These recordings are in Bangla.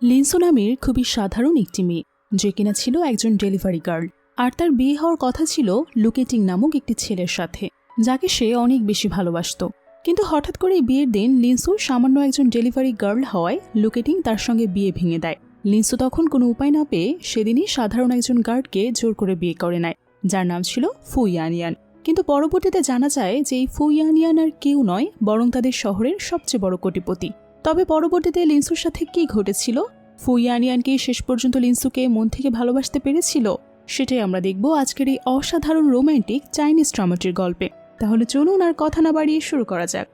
লিনসু নামের খুবই সাধারণ একটি মেয়ে, যে কিনা ছিল একজন ডেলিভারি গার্ল, আর তার বিয়ে হওয়ার কথা ছিল লুকেটিং নামক একটি ছেলের সাথে, যাকে সে অনেক বেশি ভালোবাসত। কিন্তু হঠাৎ করে বিয়ের দিন লিনসু সামান্য একজন ডেলিভারি গার্ল হওয়ায় লুকেটিং তার সঙ্গে বিয়ে ভেঙে দেয়। লিনসু তখন কোনো উপায় না পেয়ে সেদিনই সাধারণ একজন গার্ডকে জোর করে বিয়ে করে নেয়, যার নাম ছিল ফু ইয়ানিয়ান। কিন্তু পরবর্তীতে জানা যায় যে এই ফু ইয়ানিয়ান আর কেউ নয়, বরং তাদের শহরের সবচেয়ে বড় কোটিপতি। তবে পরবর্তীতে লিনসুর সাথে কী ঘটেছিল, ফু ইয়ানিয়ানকে শেষ পর্যন্ত লিনসুকে মন থেকে ভালোবাসতে পেরেছিল, সেটাই আমরা দেখব আজকের এই অসাধারণ রোম্যান্টিক চাইনিজ ড্রামাটির গল্পে। তাহলে চলুন আর কথা না বাড়িয়ে শুরু করা যাক।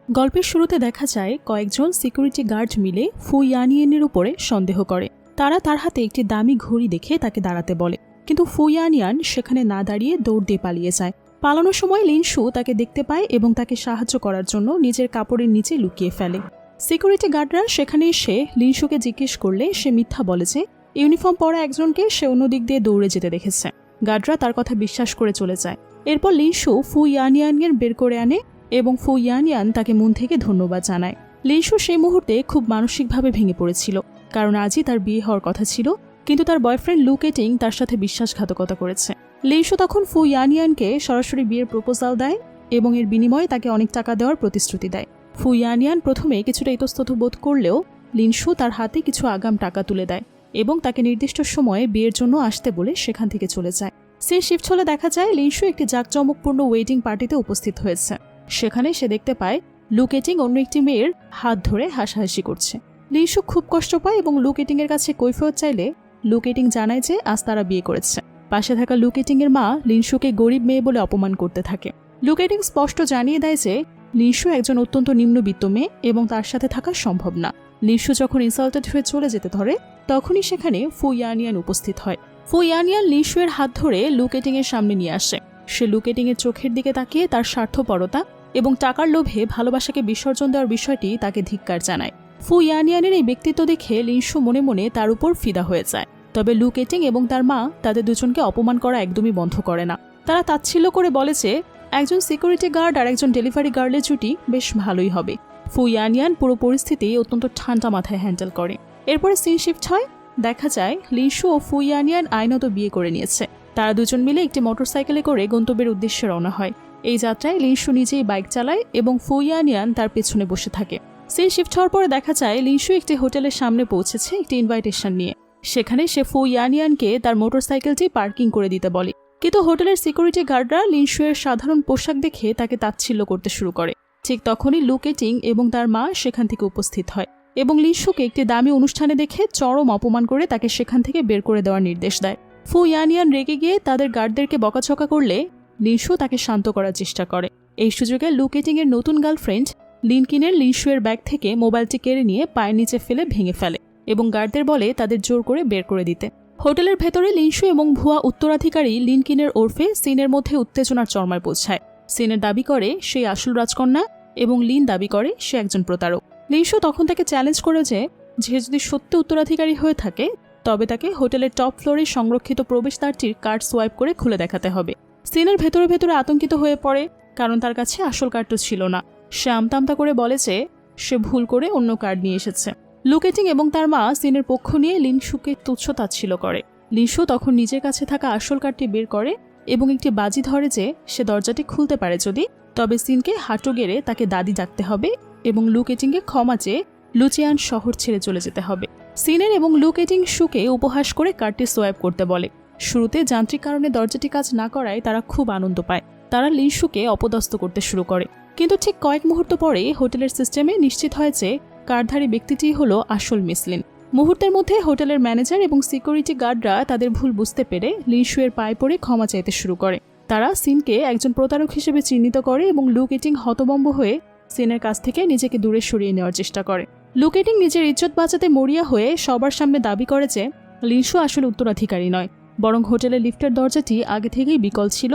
গল্পের শুরুতে দেখা যায় কয়েকজন সিকিউরিটি গার্ড মিলে ফু ইয়ানিয়ানের উপরে সন্দেহ করে। তারা তার হাতে একটি দামি ঘড়ি দেখে তাকে দাঁড়াতে বলে, কিন্তু ফু ইয়ানিয়ান সেখানে না দাঁড়িয়ে দৌড় দিয়ে পালিয়ে যায়। পালানোর সময় লিনসু তাকে দেখতে পায় এবং তাকে সাহায্য করার জন্য নিজের কাপড়ের নিচে লুকিয়ে ফেলে। সিকিউরিটি গার্ডরা সেখানে এসে লিনসুকে জিজ্ঞেস করলে সে মিথ্যা বলে যে ইউনিফর্ম পরা একজনকে সে অন্য দিক দিয়ে দৌড়ে যেতে দেখেছে। গার্ডরা তার কথা বিশ্বাস করে চলে যায়। এরপর লিনসু ফু ইয়ানিয়ানের বের করে আনে এবং ফু ইয়ানিয়ান তাকে মন থেকে ধন্যবাদ জানায়। লিনসু সেই মুহূর্তে খুব মানসিকভাবে ভেঙে পড়েছিল, কারণ আজই তার বিয়ে হওয়ার কথা ছিল, কিন্তু তার বয়ফ্রেন্ড লুকেটিং তার সাথে বিশ্বাসঘাতকতা করেছে। লিনসু তখন ফু ইয়ানিয়ানকে সরাসরি বিয়ের প্রপোজাল দেয় এবং এর বিনিময়ে তাকে অনেক টাকা দেওয়ার প্রতিশ্রুতি দেয়। ফু ইয়ানিয়ান প্রথমে কিছুটা ইতস্তত বোধ করলেও লিনসু তার হাতে কিছু আগাম টাকা তুলে দেয় এবং তাকে নির্দিষ্ট সময়ে বিয়ের জন্য আসতে বলে সেখান থেকে চলে যায়। সেই শিফট হলে দেখা যায় লিনসু একটি জাঁকজমকপূর্ণ ওয়েডিং পার্টিতে উপস্থিত হয়েছে। সেখানে সে দেখতে পায় লুকেটিং অন্য একটি মেয়ের হাত ধরে হাসাহাসি করছে। লিনসু খুব কষ্ট পায় এবং লুকেটিং এর কাছে কৈফিয়ত চাইলে লুকেটিং জানায় যে আজ তারা বিয়ে করেছে। পাশে থাকা লুকেটিং এর মা লিনসুকে গরিব মেয়ে বলে অপমান করতে থাকে। লুকেটিং স্পষ্ট জানিয়ে দেয় যে লিনসু একজন অত্যন্ত নিম্নবিত্ত মেয়ে এবং তার সাথে থাকা সম্ভব না। লিনসু যখন ইনসাল্টেড হয়ে চলে যেতে ধরে, তখনই সেখানে ফু ইয়ানিয়ান উপস্থিত হয়। ফু ইয়ানিয়ান লিনসু এর হাত ধরে লুকেটিং এর সামনে নিয়ে আসে। সে লুকেটিং এর চোখের দিকে তাকিয়ে তার স্বার্থপরতা এবং টাকার লোভে ভালোবাসাকে বিসর্জন দেওয়ার বিষয়টি তাকে ধিক্কার জানায়। ফু ইয়ানিয়ানের এই ব্যক্তিত্ব দেখে লিনসু মনে মনে তার উপর ফিদা হয়ে যায়। তবে লুকেটিং এবং তার মা তাদের দুজনকে অপমান করা একদমই বন্ধ করে না। তারা তাচ্ছিল্য করে বলে যে একজন সিকিউরিটি গার্ড আর একজন ডেলিভারি গার্ডের জুটি বেশ ভালোই হবে। ফু ইয়ানিয়ান পুরো পরিস্থিতি অত্যন্ত ঠান্ডা মাথায় হ্যান্ডেল করে। এরপরে সিন শিফট হয়। দেখা যায় লিনসু ও ফু ইয়ানিয়ান আইনত বিয়ে করে নিয়েছে। তারা দুজন মিলে একটি মোটরসাইকেলে করে গন্তব্যের উদ্দেশ্যে রওনা হয়। এই যাত্রায় লিনসু নিজেই বাইক চালায় এবং ফু ইয়ানিয়ান তার পেছনে বসে থাকে। সিন শিফট হওয়ার পরে দেখা যায় লিনসু একটি হোটেলের সামনে পৌঁছেছে একটি ইনভাইটেশন নিয়ে। সেখানে সে ফু ইয়ানিয়ানকে তার মোটরসাইকেলটি পার্কিং করে দিতে বলে, কিন্তু হোটেলের সিকিউরিটি গার্ডরা লিনসু এর সাধারণ পোশাক দেখে তাকে তাচ্ছিল্য করতে শুরু করে। ঠিক তখনই লুকেটিং এবং তার মা সেখান থেকে উপস্থিত হয় এবং লিনসুকে একটি দামি অনুষ্ঠানে দেখে চরম অপমান করে তাকে সেখান থেকে বের করে দেওয়ার নির্দেশ দেয়। ফু ইয়ানিয়ান রেগে গিয়ে তাদের গার্ডদেরকে বকাঝকা করলে লিনসু তাকে শান্ত করার চেষ্টা করে। এই সুযোগে লুকেটিং এর নতুন গার্লফ্রেন্ড লিনকিনের লিনসু এর ব্যাগ থেকে মোবাইলটি কেড়ে নিয়ে পায়ের নিচে ফেলে ভেঙে ফেলে এবং গার্ডদের বলে তাদের জোর করে বের করে দিতে। হোটেলের ভেতরে লিনসু এবং ভুয়া উত্তরাধিকারী লিনকিনের ওরফে সিনের মধ্যে উত্তেজনার চরমায় পৌঁছায়। সিনের দাবি করে সেই আসল রাজকন্যা এবং লিন দাবি করে সে একজন প্রতারক। লিনসু তখন তাকে চ্যালেঞ্জ করে যে যদি সত্যি উত্তরাধিকারী হয়ে থাকে তবে তাকে হোটেলের টপ ফ্লোরে সংরক্ষিত প্রবেশদ্বারটির কার্ড সোয়াইপ করে খুলে দেখাতে হবে। সিনের ভেতরে ভেতরে আতঙ্কিত হয়ে পড়ে, কারণ তার কাছে আসল কার্ডটা ছিল না। সে আমতামতা করে বলে যে সে ভুল করে অন্য কার্ড নিয়ে এসেছে। লুকেটিং এবং তার মা সিনের পক্ষ নিয়ে লিনসুকে তুচ্ছ তাচ্ছিল্য করে। লিনসু তখন নিজের কাছে থাকা আসল কার্ডটি বের করে এবং একটি বাজি ধরে যে সে দরজাটি খুলতে পারে যদি, তবে সিনকে হাঁটু গেড়ে তাকে দাদি ডাকতে হবে এবং লুকেটিংকে ক্ষমা চেয়ে লুচিয়ান শহর ছেড়ে চলে যেতে হবে। সিনের এবং লুকেটিং সুকে উপহাস করে কার্ডটি সোয়াইপ করতে বলে। শুরুতে যান্ত্রিক কারণে দরজাটি কাজ না করায় তারা খুব আনন্দ পায়। তারা লিনসুকে অপদস্থ করতে শুরু করে, কিন্তু ঠিক কয়েক মুহূর্ত পরে হোটেলের সিস্টেমে নিশ্চিত হয় যে কার্ডধারী ব্যক্তিটি হলো আসল মিস লিন। মুহূর্তের মধ্যে হোটেলের ম্যানেজার এবং সিকিউরিটি গার্ডরা তাদের ভুল বুঝতে পেরে লিনসু এর পায়ে পড়ে ক্ষমা চাইতে শুরু করে। তারা সিনকে একজন প্রতারক হিসেবে চিহ্নিত করে এবং লুকেটিং হতভম্ব হয়ে সিনের কাছ থেকে নিজেকে দূরে সরিয়ে নেওয়ার চেষ্টা করে। লুকেটিং নিজের ইজ্জত বাঁচাতে মরিয়া হয়ে সবার সামনে দাবি করে যে লিনসু আসলে উত্তরাধিকারী নয়, বরং হোটেলের লিফটের দরজাটি আগে থেকেই বিকল ছিল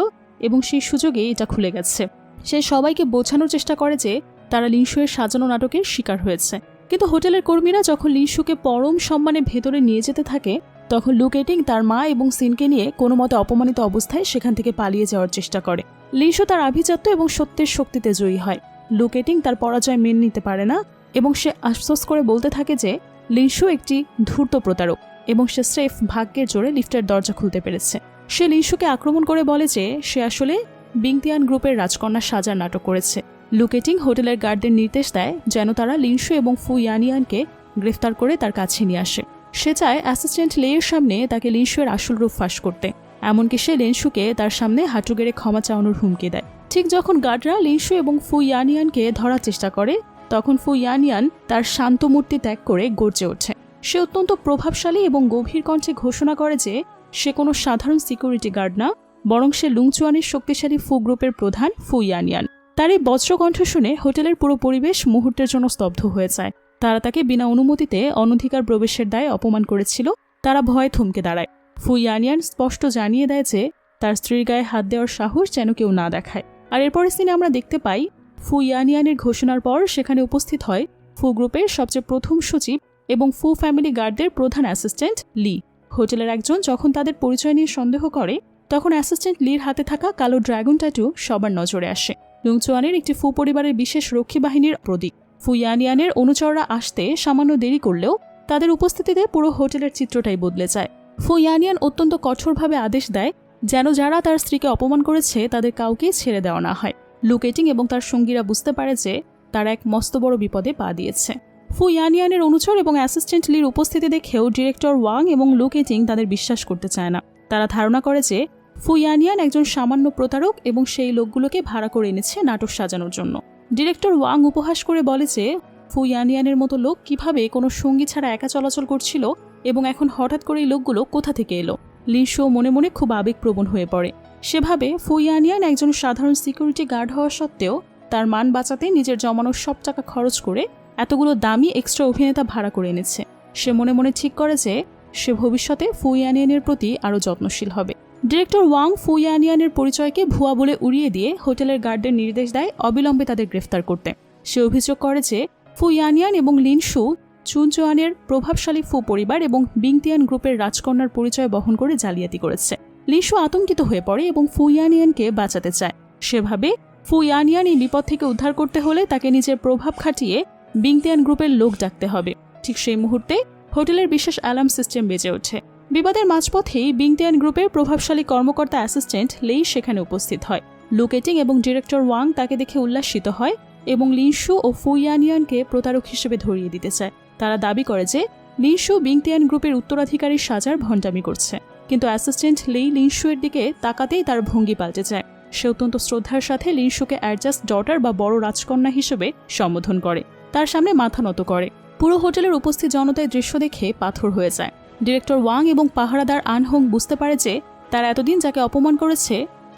এবং সেই সুযোগে এটা খুলে গেছে। সে সবাইকে বোঝানোর চেষ্টা করে যে তারা লিনসু এর সাজানো নাটকের শিকার হয়েছে। কিন্তু হোটেলের কর্মীরা যখন লিনসুকে পরম সম্মানে ভেতরে নিয়ে যেতে থাকে, তখন লুকেটিং তার মা এবং সিনকে নিয়ে কোনো মতে অপমানিত অবস্থায় সেখান থেকে পালিয়ে যাওয়ার চেষ্টা করে। লিনসু তার আভিজাত্য এবং সত্যের শক্তিতে জয়ী হয়। লুকেটিং তার পরাজয় মেনে নিতে পারে না এবং সে আফসোস করে বলতে থাকে যে লিনশু একটি ধূর্ত প্রতারক এবং সে স্রেফ ভাগ্যের জোরে লিফটের দরজা খুলতে পেরেছে। সে লিনশুকে আক্রমণ করে বলে যে সে আসলে বিংতিয়ান গ্রুপের রাজকন্যা সাজার নাটক করেছে। লুকেটিং হোটেলের গার্ডদের নির্দেশ দেয় যেন তারা লিনশু এবং ফু ইয়ানিয়ানকে গ্রেফতার করে তার কাছে নিয়ে আসে। সে চায় অ্যাসিস্ট্যান্ট লেয়ের সামনে তাকে লিনশুয়ের আসল রূপ ফাঁস করতে। এমনকি সে লিনশুকে তার সামনে হাঁটু গেড়ে ক্ষমা চাওয়ানোর হুমকি দেয়। ঠিক যখন গার্ডরা লিনশু এবং ফু ইয়ানিয়ানকে ধরার চেষ্টা করে তখন ফু ইয়ানিয়ান তার শান্ত মূর্তি ত্যাগ করে গর্জে ওঠে। সে অত্যন্ত প্রভাবশালী এবং গভীর কণ্ঠে ঘোষণা করে যে সে কোনো সাধারণ সিকিউরিটি গার্ড না, বরং সে লুংচুয়ানের শক্তিশালী ফু গ্রুপের প্রধান ফু ইয়ানিয়ান। তার এই বজ্রকণ্ঠ শুনে হোটেলের পুরো পরিবেশ মুহূর্তের জন্য স্তব্ধ হয়ে যায়। তারা তাকে বিনা অনুমতিতে অনধিকার প্রবেশের দায়ে অপমান করেছিল। তারা ভয়ে থমকে দাঁড়ায়। ফু ইয়ানিয়ান স্পষ্ট জানিয়ে দেয় যে তার স্ত্রীর গায়ে হাত দেওয়ার সাহস যেন কেউ না দেখায়। আর এরপরের সিনে আমরা দেখতে পাই ফু ইয়ানিয়ানের ঘোষণার পর সেখানে উপস্থিত হয় ফু গ্রুপের সবচেয়ে প্রথম সচিব এবং ফু ফ্যামিলি গার্ডদের প্রধান অ্যাসিস্ট্যান্ট লি। হোটেলের একজন যখন তাদের পরিচয় নিয়ে সন্দেহ করে তখন অ্যাসিস্ট্যান্ট লির হাতে থাকা কালো ড্রাগন ট্যাটু সবার নজরে আসে। লুংচুয়ানের একটি ফু পরিবারের বিশেষ রক্ষী বাহিনীর প্রতীক। ফু ইয়ানিয়ানের অনুচররা আসতে সামান্য দেরি করলেও তাদের উপস্থিতিতে পুরো হোটেলের চিত্রটাই বদলে যায়। ফু ইয়ানিয়ান অত্যন্ত কঠোরভাবে আদেশ দেয় যেন যারা তার স্ত্রীকে অপমান করেছে তাদের কাউকেই ছেড়ে দেওয়া না হয়। লুকেটিং এবং তার সঙ্গীরা বুঝতে পারে যে তারা এক মস্ত বড় বিপদে পা দিয়েছে। ফু ইয়ানিয়ানের অনুচর এবং অ্যাসিস্ট্যান্ট লির উপস্থিতি দেখেও ডিরেক্টর ওয়াং এবং লুকেটিং তাদের বিশ্বাস করতে চায় না। তারা ধারণা করে যে ফু ইয়ানিয়ান একজন সামান্য প্রতারক এবং সেই লোকগুলোকে ভাড়া করে এনেছে নাটক সাজানোর জন্য। ডিরেক্টর ওয়াং উপহাস করে বলে যে ফু ইয়ানিয়ানের মতো লোক কিভাবে কোনো সঙ্গী ছাড়া একা চলাচল করছিল এবং এখন হঠাৎ করে এই লোকগুলো কোথা থেকে এলো। লিনশু মনে মনে খুব আবেগপ্রবণ হয়ে পড়ে। সেভাবে ফু ইয়ানিয়ান একজন সাধারণ সিকিউরিটি গার্ড হওয়া সত্ত্বেও তার মান বাঁচাতে নিজের জমানোর সব টাকা খরচ করে এতগুলো দামি এক্সট্রা অভিনেতা ভাড়া করে এনেছে। সে মনে মনে ঠিক করে যে সে ভবিষ্যতে ফু ইয়ানিয়ানের প্রতি আরও যত্নশীল হবে। ডিরেক্টর ওয়াং ফু ইয়ানিয়ানের পরিচয়কে ভুয়া বলে উড়িয়ে দিয়ে হোটেলের গার্ডদের নির্দেশ দেয় অবিলম্বে তাদের গ্রেফতার করতে। সে অভিযোগ করে যে ফু ইয়ানিয়ান এবং লিনশু চুনচুয়ানের প্রভাবশালী ফু পরিবার এবং বিংতিয়ান গ্রুপের রাজকন্যার পরিচয় বহন করে জালিয়াতি করেছে। লিনশু আতঙ্কিত হয়ে পড়ে এবং ফু ইয়ানিয়ানকে বাঁচাতে চায়। সেভাবে ফু ইয়ানিয়ান এই বিপদ থেকে উদ্ধার করতে হলে তাকে নিজের প্রভাব খাটিয়ে বিংতিয়ান গ্রুপের লোক ডাকতে হবে। ঠিক সেই মুহূর্তে হোটেলের বিশেষ অ্যালার্ম সিস্টেম বেজে ওঠে। বিবাদের মাঝপথেই বিংতিয়ান গ্রুপের প্রভাবশালী কর্মকর্তা অ্যাসিস্ট্যান্ট লেই সেখানে উপস্থিত হয়। লুকেটিং এবং ডিরেক্টর ওয়াং তাকে দেখে উল্লাসিত হয় এবং লিনশু ও ফু ইয়ানিয়ানকে প্রতারক হিসেবে ধরিয়ে দিতে চায়। তারা দাবি করে যে লিনশু বিংতিয়ান গ্রুপের উত্তরাধিকারী সাজার ভণ্ডামি করছে, কিন্তু অ্যাসিস্ট্যান্ট লেই লিনশুয়ের দিকে তাকাতেই তার ভঙ্গি পাল্টে যায়। সে অত্যন্ত শ্রদ্ধার সাথে লিনশুকে অ্যাডজাস্ট ডটার বা বড় রাজকন্যা হিসেবে সম্বোধন করে, তার সামনে মাথা নত করে। পুরো হোটেলের উপস্থিত জনতার দৃশ্য দেখে পাথর হয়ে যায়। ডিরেক্টর ওয়াং এবং পাহারাদার আনহং বুঝতে পারে যে তারা এতদিন যাকে অপমান করেছে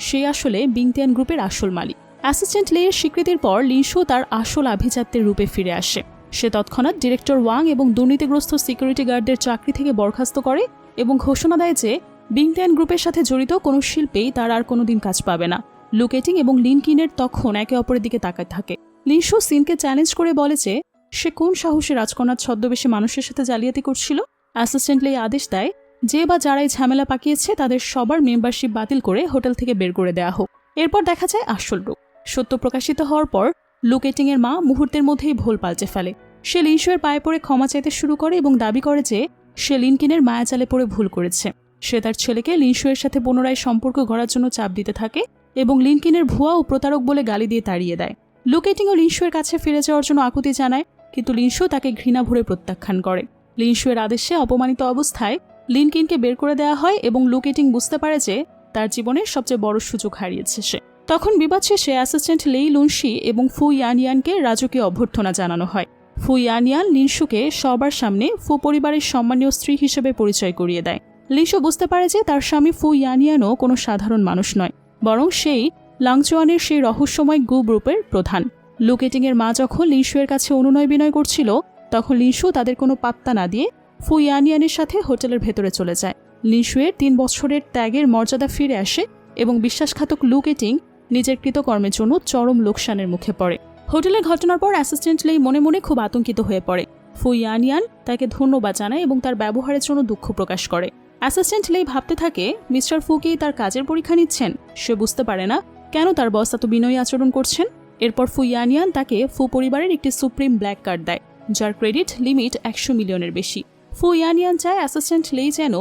সে আসলে বিংতিয়ান গ্রুপের আসল মালিক। অ্যাসিস্ট্যান্ট লেয়ের স্বীকৃতির পর লিনশু তার আসল আভিজাত্যের রূপে ফিরে আসে। সে তৎক্ষণাৎ ডিরেক্টর ওয়াং এবং দুর্নীতিগ্রস্ত সিকিউরিটি গার্ডদের চাকরি থেকে বরখাস্ত করে এবং ঘোষণা দেয় যে বিংতিয়ান গ্রুপের সাথে জড়িত কোনো শিল্পেই তার আর কোনোদিন কাজ পাবে না। লুকেটিং এবং লিনকিনের তখন একে অপরের দিকে তাকায় থাকে। লিনশু সিনকে চ্যালেঞ্জ করে বলে যে সে কোন সাহসী রাজকন্যার ছদ্মবেশী মানুষের সাথে জালিয়াতি করছিল। অ্যাসিস্ট্যান্ট লে আদেশ দেয় যে বা যারাই ঝামেলা পাকিয়েছে তাদের সবার মেম্বারশিপ বাতিল করে হোটেল থেকে বের করে দেওয়া হোক। এরপর দেখা যায় আসল রূপ। সত্য প্রকাশিত হওয়ার পর লুকেটিং এর মা মুহূর্তের মধ্যেই ভোল পাল্টে ফেলে। সে লিনশুয়ের পায়ে পড়ে ক্ষমা চাইতে শুরু করে এবং দাবি করে যে সে লিনকিনের মায়াজালে পড়ে ভুল করেছে। সে তার ছেলেকে লিনশুয়ের সাথে পুনরায় সম্পর্ক গড়ার জন্য চাপ দিতে থাকে এবং লিনকিনের ভুয়া ও প্রতারক বলে গালি দিয়ে তাড়িয়ে দেয়। লুকেটিং ও লিনশুয়ের কাছে ফিরে যাওয়ার জন্য আকুতি জানায়, কিন্তু লিনশু তাকে ঘৃণা ভরে প্রত্যাখ্যান করে। লিনশুয়ের আদেশে অপমানিত অবস্থায় লিনকিনকে বের করে দেওয়া হয় এবং লুকেটিং বুঝতে পারে যে তার জীবনের সবচেয়ে বড় সুযোগ হারিয়েছে সে। তখন বিবাদ শেষে অ্যাসিস্ট্যান্ট লেই লুনশি এবং ফু ইয়ানিয়ানকে রাজকীয় অভ্যর্থনা জানানো হয়। ফু ইয়ানিয়ান লিনশুকে সবার সামনে ফু পরিবারের সম্মানীয় স্ত্রী হিসেবে পরিচয় করিয়ে দেয়। লিনশু বুঝতে পারে যে তার স্বামী ফু ইয়ানিয়ানও কোনো সাধারণ মানুষ নয়, বরং সেই লাংচুয়ানের সেই রহস্যময় গ্রুপের প্রধান। লুকেটিংয়ের মা যখন লিনশুয়ের কাছে অনুনয় বিনয় করছিল তখন লিনশু তাদের কোনো পাত্তা না দিয়ে ফু ইয়ানিয়ানের সাথে হোটেলের ভেতরে চলে যায়। লিনশুয়ের 3 বছরের ত্যাগের মর্যাদা ফিরে আসে এবং বিশ্বাসঘাতক লুকেটিং নিজের কৃতকর্মের জন্য চরম লোকসানের মুখে পড়ে। হোটেলের ঘটনার পর অ্যাসিস্ট্যান্ট লেই মনে মনে খুব আতঙ্কিত হয়ে পড়ে। ফু ইয়ানিয়ান তাকে ধন্যবাদ জানায় এবং তার ব্যবহারের জন্য দুঃখ প্রকাশ করে। অ্যাসিস্ট্যান্ট লেই ভাবতে থাকে মিস্টার ফু কি তার কাজের পরীক্ষা নিচ্ছেন। সে বুঝতে পারে না কেন তার বস এত বিনয়ী আচরণ করছেন। এরপর ফু ইয়ানিয়ান তাকে ফু পরিবারের একটি সুপ্রিম ব্ল্যাক কার্ড দেয়, যার ক্রেডিট লিমিট 100 মিলিয়নের বেশি। ফু ইয়ানিয়ান চায় অ্যাসিস্ট্যান্ট লেই যেন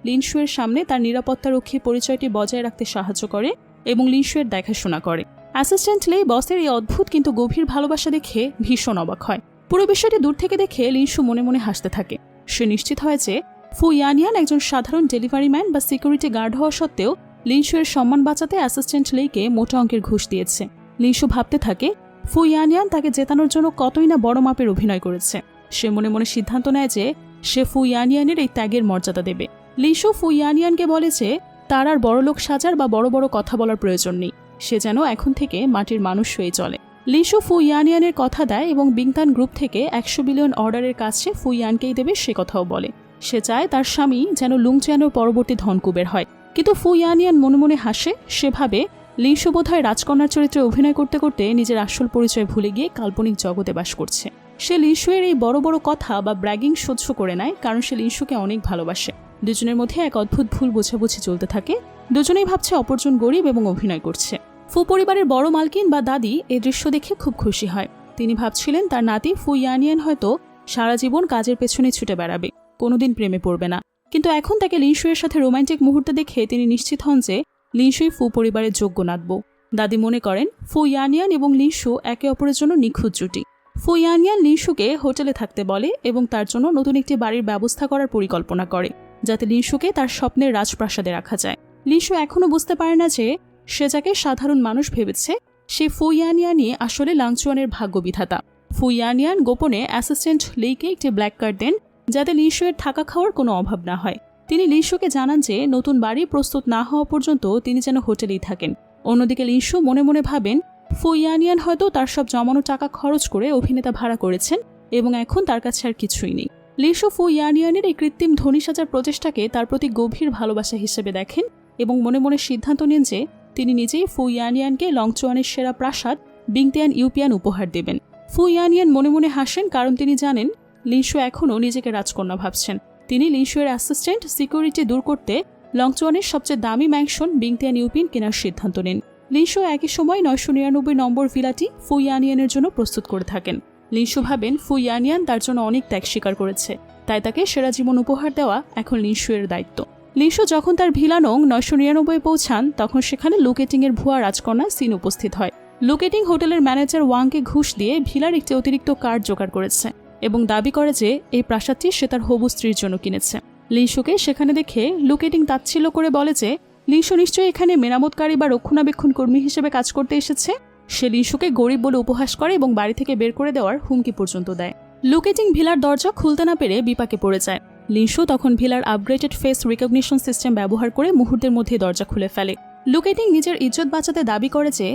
লিনশুয়ের সামনে তার নিরাপত্তারক্ষী পরিচয়টি বজায় রাখতে সাহায্য করে এবং লিনশুয়ের দেখাশোনা করে। অ্যাসিস্ট্যান্ট লেই বসের এই অদ্ভুত কিন্তু গভীর ভালোবাসা দেখে ভীষণ অবাক হয়। পুরো বিষয়টি দূর থেকে দেখে লিনশু মনে মনে হাসতে থাকে। সে নিশ্চিত হয় যে ফু ইয়ানিয়ান একজন সাধারণ ডেলিভারি ম্যান বা সিকিউরিটি গার্ড হওয়া সত্ত্বেও লিনশুয়ের সম্মান বাঁচাতে অ্যাসিস্ট্যান্ট লেইকে মোটা অঙ্কের ঘুষ দিয়েছে। লিনশু ভাবতে থাকে ফু ইয়ানিয়ান তাকে জেতানোর জন্য কতই না বড় মাপের অভিনয় করেছে। সে মনে মনে সিদ্ধান্ত নেয় যে সে ফু ইয়ানিয়ানের এই ত্যাগের মর্যাদা দেবে। লিনশু ফু ইয়ানিয়ানকে বলে যে তার আর বড়লোক সাজার বা বড় বড় কথা বলার প্রয়োজন নেই, সে যেন এখন থেকে মাটির মানুষ হয়ে চলে। লিনশু ফু ইয়ানিয়ানের কথা দেয় এবং বিংতান গ্রুপ থেকে 100 বিলিয়ন অর্ডারের কাছে ফু ইয়ানকেই দেবে সে কথাও বলে। সে চায় তার স্বামী যেন লুংচিয়ানোর পরবর্তী ধনকুবের হয়। কিন্তু ফু ইয়ানিয়ান মনে মনে হাসে। সে ভাবে লিনশু বোধহয় রাজকন্যার চরিত্রে অভিনয় করতে করতে নিজের আসল পরিচয় ভুলে গিয়ে কাল্পনিক জগতে বাস করছে। সে লিনশুয়ের এই বড় বড় কথা বা ব্র্যাগিং সহ্য করে নেয়, কারণ সে লিনশুকে অনেক ভালোবাসে। দুজনের মধ্যে এক অদ্ভুত ভুল বোঝাবুঝি চলতে থাকে। দুজনেই ভাবছে অপরজন গরিব এবং অভিনয় করছে। ফু পরিবারের বড় মালকিন বা দাদি এই দৃশ্য দেখে খুব খুশি হয়। তিনি ভাবছিলেন তার নাতি ফু ইয়ানিয়ান হয়তো সারা জীবন কাজের পেছনে ছুটে বেড়াবে, কোনোদিন প্রেমে পড়বে না। কিন্তু এখন তাকে লিনশুয়ের সাথে রোমান্টিক মুহূর্তে দেখে তিনি নিশ্চিত হন যে লিনশুই ফু পরিবারের যোগ্য নাতবো। দাদি মনে করেন ফু ইয়ানিয়ান এবং লিনশু একে অপরের জন্য নিখুঁত জুটি। ফু ইয়ানিয়ান লিনশুকে হোটেলে থাকতে বলে এবং তার জন্য নতুন একটি বাড়ির ব্যবস্থা করার পরিকল্পনা করে, যাতে লিনশুকে তার স্বপ্নের রাজপ্রাসাদে রাখা যায়। লিনশু এখনও বুঝতে পারে না যে সে যাকে সাধারণ মানুষ ভেবেছে সে ফু ইয়ানিয়ানই আসলে লাংচুয়ানের ভাগ্য বিধাতা। ফু ইয়ানিয়ান গোপনে অ্যাসিস্ট্যান্ট লেইকে একটি ব্ল্যাক কার্ড দেন, যাতে লিনশুয়ের থাকা খাওয়ার কোনো অভাব না হয়। তিনি লিনশুকে জানান যে নতুন বাড়ি প্রস্তুত না হওয়া পর্যন্ত তিনি যেন হোটেলেই থাকেন। অন্যদিকে লিনশু মনে মনে ভাবেন ফু ইয়ানিয়ান হয়তো তার সব জমানো টাকা খরচ করে অভিনেতা ভাড়া করেছেন এবং এখন তার কাছে আর কিছুই নেই। লিনশু ফু ইয়ানিয়ানের এই কৃত্রিম ধনী সাজার প্রচেষ্টাকে তার প্রতি গভীর ভালোবাসা হিসেবে দেখেন এবং মনে মনে সিদ্ধান্ত নেন যে তিনি নিজেই ফু ইয়ানিয়ানকে লংচুয়ানের সেরা প্রাসাদ বিংতিয়ান ইউপিয়ান উপহার দেবেন। ফু ইয়ানিয়ান মনে মনে হাসেন, কারণ তিনি জানেন লিনশু এখনও নিজেকে রাজকন্যা ভাবছেন। তিনি লিনশুয়ের অ্যাসিস্ট্যান্ট সিকিউরিটি দূর করতে লংচুয়ানের সবচেয়ে দামি ম্যানশন বিংতিয়ান ইউপিয়ান কেনার সিদ্ধান্ত নেন। লিনশু একই সময় 999 নম্বর ভিলাটি ফু ইয়ানিয়ানের জন্য প্রস্তুত করে থাকেন। লিনশু ভাবেন ফু ইয়ানিয়ান তার জন্য অনেক ত্যাগ স্বীকার করেছে, তাই তাকে সেরা জীবন উপহার দেওয়া এখন লিনশুয়ের দায়িত্ব। লিনশু যখন তার ভিলা নং 999 পৌঁছান, তখন সেখানে লুকেটিংয়ের ভুয়া রাজকন্যা সিন উপস্থিত হয়। লুকেটিং হোটেলের ম্যানেজার ওয়াংকে ঘুষ দিয়ে ভিলার একটি অতিরিক্ত কার্ড জোগাড় করেছে এবং দাবি করে যে এই প্রাসাদটি সে তার হবু স্ত্রীর জন্য কিনেছে। লিনশুকে সেখানে দেখে লুকেটিং তাচ্ছিল্য করে বলে যে লিনশু নিশ্চয়ই এখানে মেরামতকারী বা রক্ষণাবেক্ষণ কর্মী হিসেবে কাজ করতে এসেছে। সে লিনশুকে গরিব বলে উপহাস করে এবং বাড়ি থেকে বের করে দেওয়ার হুমকি পর্যন্ত দেয়। লুকেটিং ভিলার দরজা খুলতে না পেরে বিপাকে পড়ে যায়। লিনশু তখন ভিলার আপগ্রেডেড ফেস রিকগনিশন সিস্টেম ব্যবহার করে মুহূর্তের মধ্যে দরজা খুলে ফেলে। লুকেটিং নিজের ইজ্জত বাঁচাতে দাবি করে যে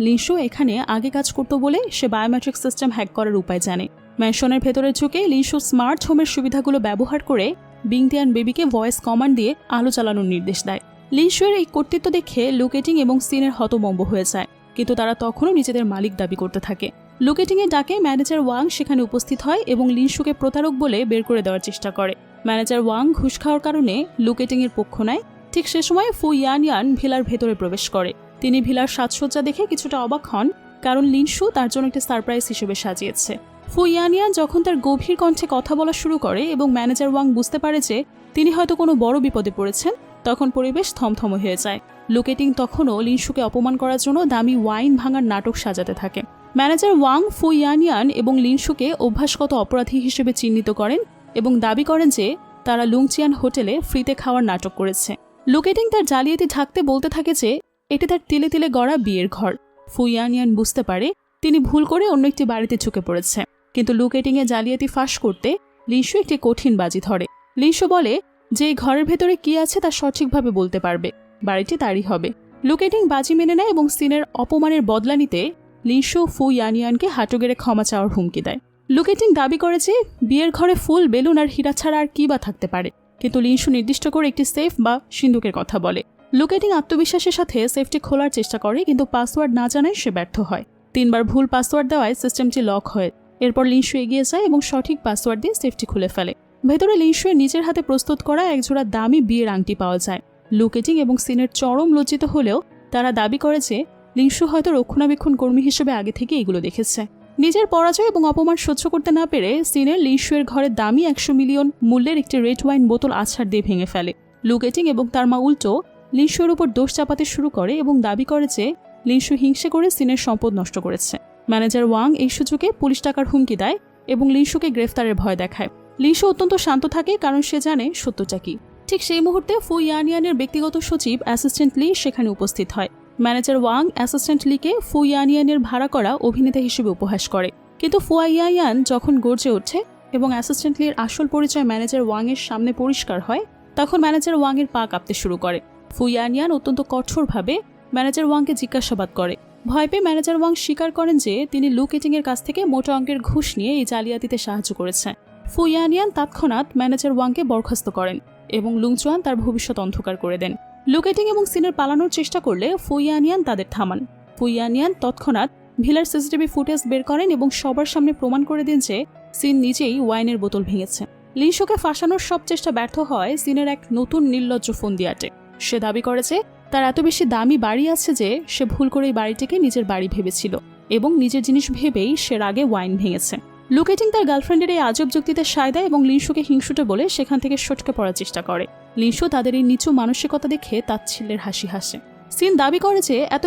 লিনশু এখানে আগে কাজ করত বলে সে বায়োমেট্রিক সিস্টেম হ্যাক করার উপায় জানে। ম্যানশনের ভেতরে ঝুঁকে লিনশু স্মার্ট হোমের সুবিধাগুলো ব্যবহার করে বিংতিয়ান বেবিকে ভয়েস কমান্ড দিয়ে আলো চালানোর নির্দেশ দেয়। লিনশুয়ের এই কর্তৃত্ব দেখে লুকেটিং এবং সিনের হতভম্ব হয়ে যায়, কিন্তু তারা তখনও নিজেদের মালিক দাবি করতে থাকে। লুকেটিংয়ের ডাকে ম্যানেজার ওয়াং সেখানে উপস্থিত হয় এবং লিনশুকে প্রতারক বলে বের করে দেওয়ার চেষ্টা করে। ম্যানেজার ওয়াং ঘুষ খাওয়ার কারণে লুকেটিংয়ের পক্ষ নেয়। ঠিক সে সময় ফু ইয়ানিয়ান ভিলার ভেতরে প্রবেশ করে। তিনি ভিলার সাজসজ্জা দেখে কিছুটা অবাক হন, কারণ লিনশু তার জন্য একটি সারপ্রাইজ হিসেবে সাজিয়েছে। ফু ইয়ানিয়ান যখন তার গভীর কণ্ঠে কথা বলা শুরু করে এবং ম্যানেজার ওয়াং বুঝতে পারে যে তিনি হয়তো কোনো বড় বিপদে পড়েছেন, তখন পরিবেশ থমথম হয়ে যায়। লুকেটিং তখনও লিনশুকে অপমান করার জন্য দামি ওয়াইন ভাঙার নাটক সাজাতে থাকে। ম্যানেজার ওয়াং ফু ইয়ানিয়ান এবং লিনশুকে অভ্যাসগত অপরাধী হিসেবে চিহ্নিত করেন এবং দাবি করেন যে তারা লুংচিয়ান হোটেলে ফ্রিতে খাওয়ার নাটক করেছে। লুকেটিং তার জালিয়াতি ঢাকতে বলতে থাকে যে এটি তার তিলে তিলে গড়া বিয়ের ঘর। ফু ইয়ানিয়ান বুঝতে পারে তিনি ভুল করে অন্য একটি বাড়িতে ঝুঁকে পড়েছে, কিন্তু লুকেটিংয়ে জালিয়াতি ফাঁস করতে লিনশু একটি কঠিন বাজি ধরে। লিনশু বলে যে এই ঘরের ভেতরে কি আছে তা সঠিকভাবে বলতে পারবে, বাড়িটি তারই হবে। লুকেটিং বাজি মেনে নেয় এবং সিনের অপমানের বদলা নিতে লিনশু ফু ইয়ানিয়ানকে হাঁটু গেড়ে ক্ষমা চাওয়ার হুমকি দেয়। লুকেটিং দাবি করে যে বিয়ের ঘরে ফুল, বেলুন আর হীরা ছাড়া আর কি বা থাকতে পারে, কিন্তু লিনশু নির্দিষ্ট করে একটি সেফ বা সিন্দুকের কথা বলে। লুকেটিং আত্মবিশ্বাসের সাথে সেফটি খোলার চেষ্টা করে, কিন্তু পাসওয়ার্ড না জানায় সে ব্যর্থ হয়। 3 বার ভুল পাসওয়ার্ড দেওয়ায় সিস্টেমটি লক হয়। এরপর লিনশু এগিয়ে যায় এবং সঠিক পাসওয়ার্ড দিয়ে সেফটি খুলে ফেলে। ভেতরে লিনশুয়ের নিজের হাতে প্রস্তুত করা একজোড়া দামি বিয়ের আংটি পাওয়া যায়। লুকেটিং এবং সিনের চরম লজ্জিত হলেও তারা দাবি করে যে লিনশু হয়তো রক্ষণাবেক্ষণ কর্মী হিসেবে আগে থেকে এগুলো দেখেছে। নিজের পরাজয় এবং অপমান সহ্য করতে না পেরে সিনের লিনশুয়ের ঘরের দামি 100 মিলিয়ন মূল্যের একটি রেড ওয়াইন বোতল আছাড় দিয়ে ভেঙে ফেলে। লুকেটিং এবং তার মা উল্টো লিনশুয়ের উপর দোষ চাপাতে শুরু করে এবং দাবি করে যে লিনশু হিংসে করে সিনের সম্পদ নষ্ট করেছে। ম্যানেজার ওয়াং এই সুযোগে পুলিশ টাকার হুমকি দেয় এবং লিনশুকে গ্রেফতারের ভয় দেখায়। লিনশু অত্যন্ত শান্ত থাকে কারণ সে জানে সত্যটা কি। ঠিক সেই মুহূর্তে ফু ইয়ানিয়ানের ব্যক্তিগত সচিব অ্যাসিস্ট্যান্ট লি সেখানে উপস্থিত হয়। ম্যানেজার ওয়াং অ্যাসিস্ট্যান্ট লিকে ফু ইয়ানিয়ানের ভাড়া করা অভিনেতা হিসেবে উপহাস করে, কিন্তু ফু ইয়ানিয়ান যখন গর্জে ওঠে এবং অ্যাসিস্ট্যান্ট লির আসল পরিচয় ম্যানেজার ওয়াংয়ের সামনে পরিষ্কার হয়, তখন ম্যানেজার ওয়াংয়ের পা কাঁপতে শুরু করে। ফু ইয়ানিয়ান অত্যন্ত কঠোরভাবে ম্যানেজার ওয়াংকে জিজ্ঞাসাবাদ করে। ভয় পেয়ে ম্যানেজার ওয়াং স্বীকার করেন যে তিনি লুকেটিংয়ের কাছ থেকে মোটা অঙ্কের ঘুষ নিয়ে এই জালিয়াতিতে সাহায্য করেছে। ফু ইয়ানিয়ান তৎক্ষণাৎ ম্যানেজার ওয়াংকে বরখাস্ত করেন এবং লুংচুয়ান তার ভবিষ্যৎ অন্ধকার করে দেন। লুকেটিং এবং সিনের পালানোর চেষ্টা করলে ফু ইয়ানিয়ান তাদের থামান। ফু ইয়ানিয়ান তৎক্ষণাৎ ভিলার সিসিটিভি ফুটেজ বের করেন এবং সবার সামনে প্রমাণ করে দেন যে সিন নিজেই ওয়াইনের বোতল ভেঙেছে। লিনশুকে ফাঁসানোর সব চেষ্টা ব্যর্থ হয় সিনের এক নতুন নির্লজ্জ ফন্দি আটে। সে দাবি করে যে তার এত বেশি দামি বাড়ি আছে যে সে ভুল করে এই বাড়িটিকে নিজের বাড়ি ভেবেছিল এবং নিজের জিনিস ভেবেই সে রাগে ওয়াইন ভেঙেছে। লুকেটিং তার গার্লফ্রেন্ডের এই আজব যুক্তিতে সায় দেয় এবং লিনশুকে হিংসুটে বলে সেখান থেকে সটকে পড়ার চেষ্টা করে। লিনশু তাদের এই নিচু মানসিকতা দেখে তাচ্ছিল্যের হাসি হাসে। সিন দাবি করে যে এত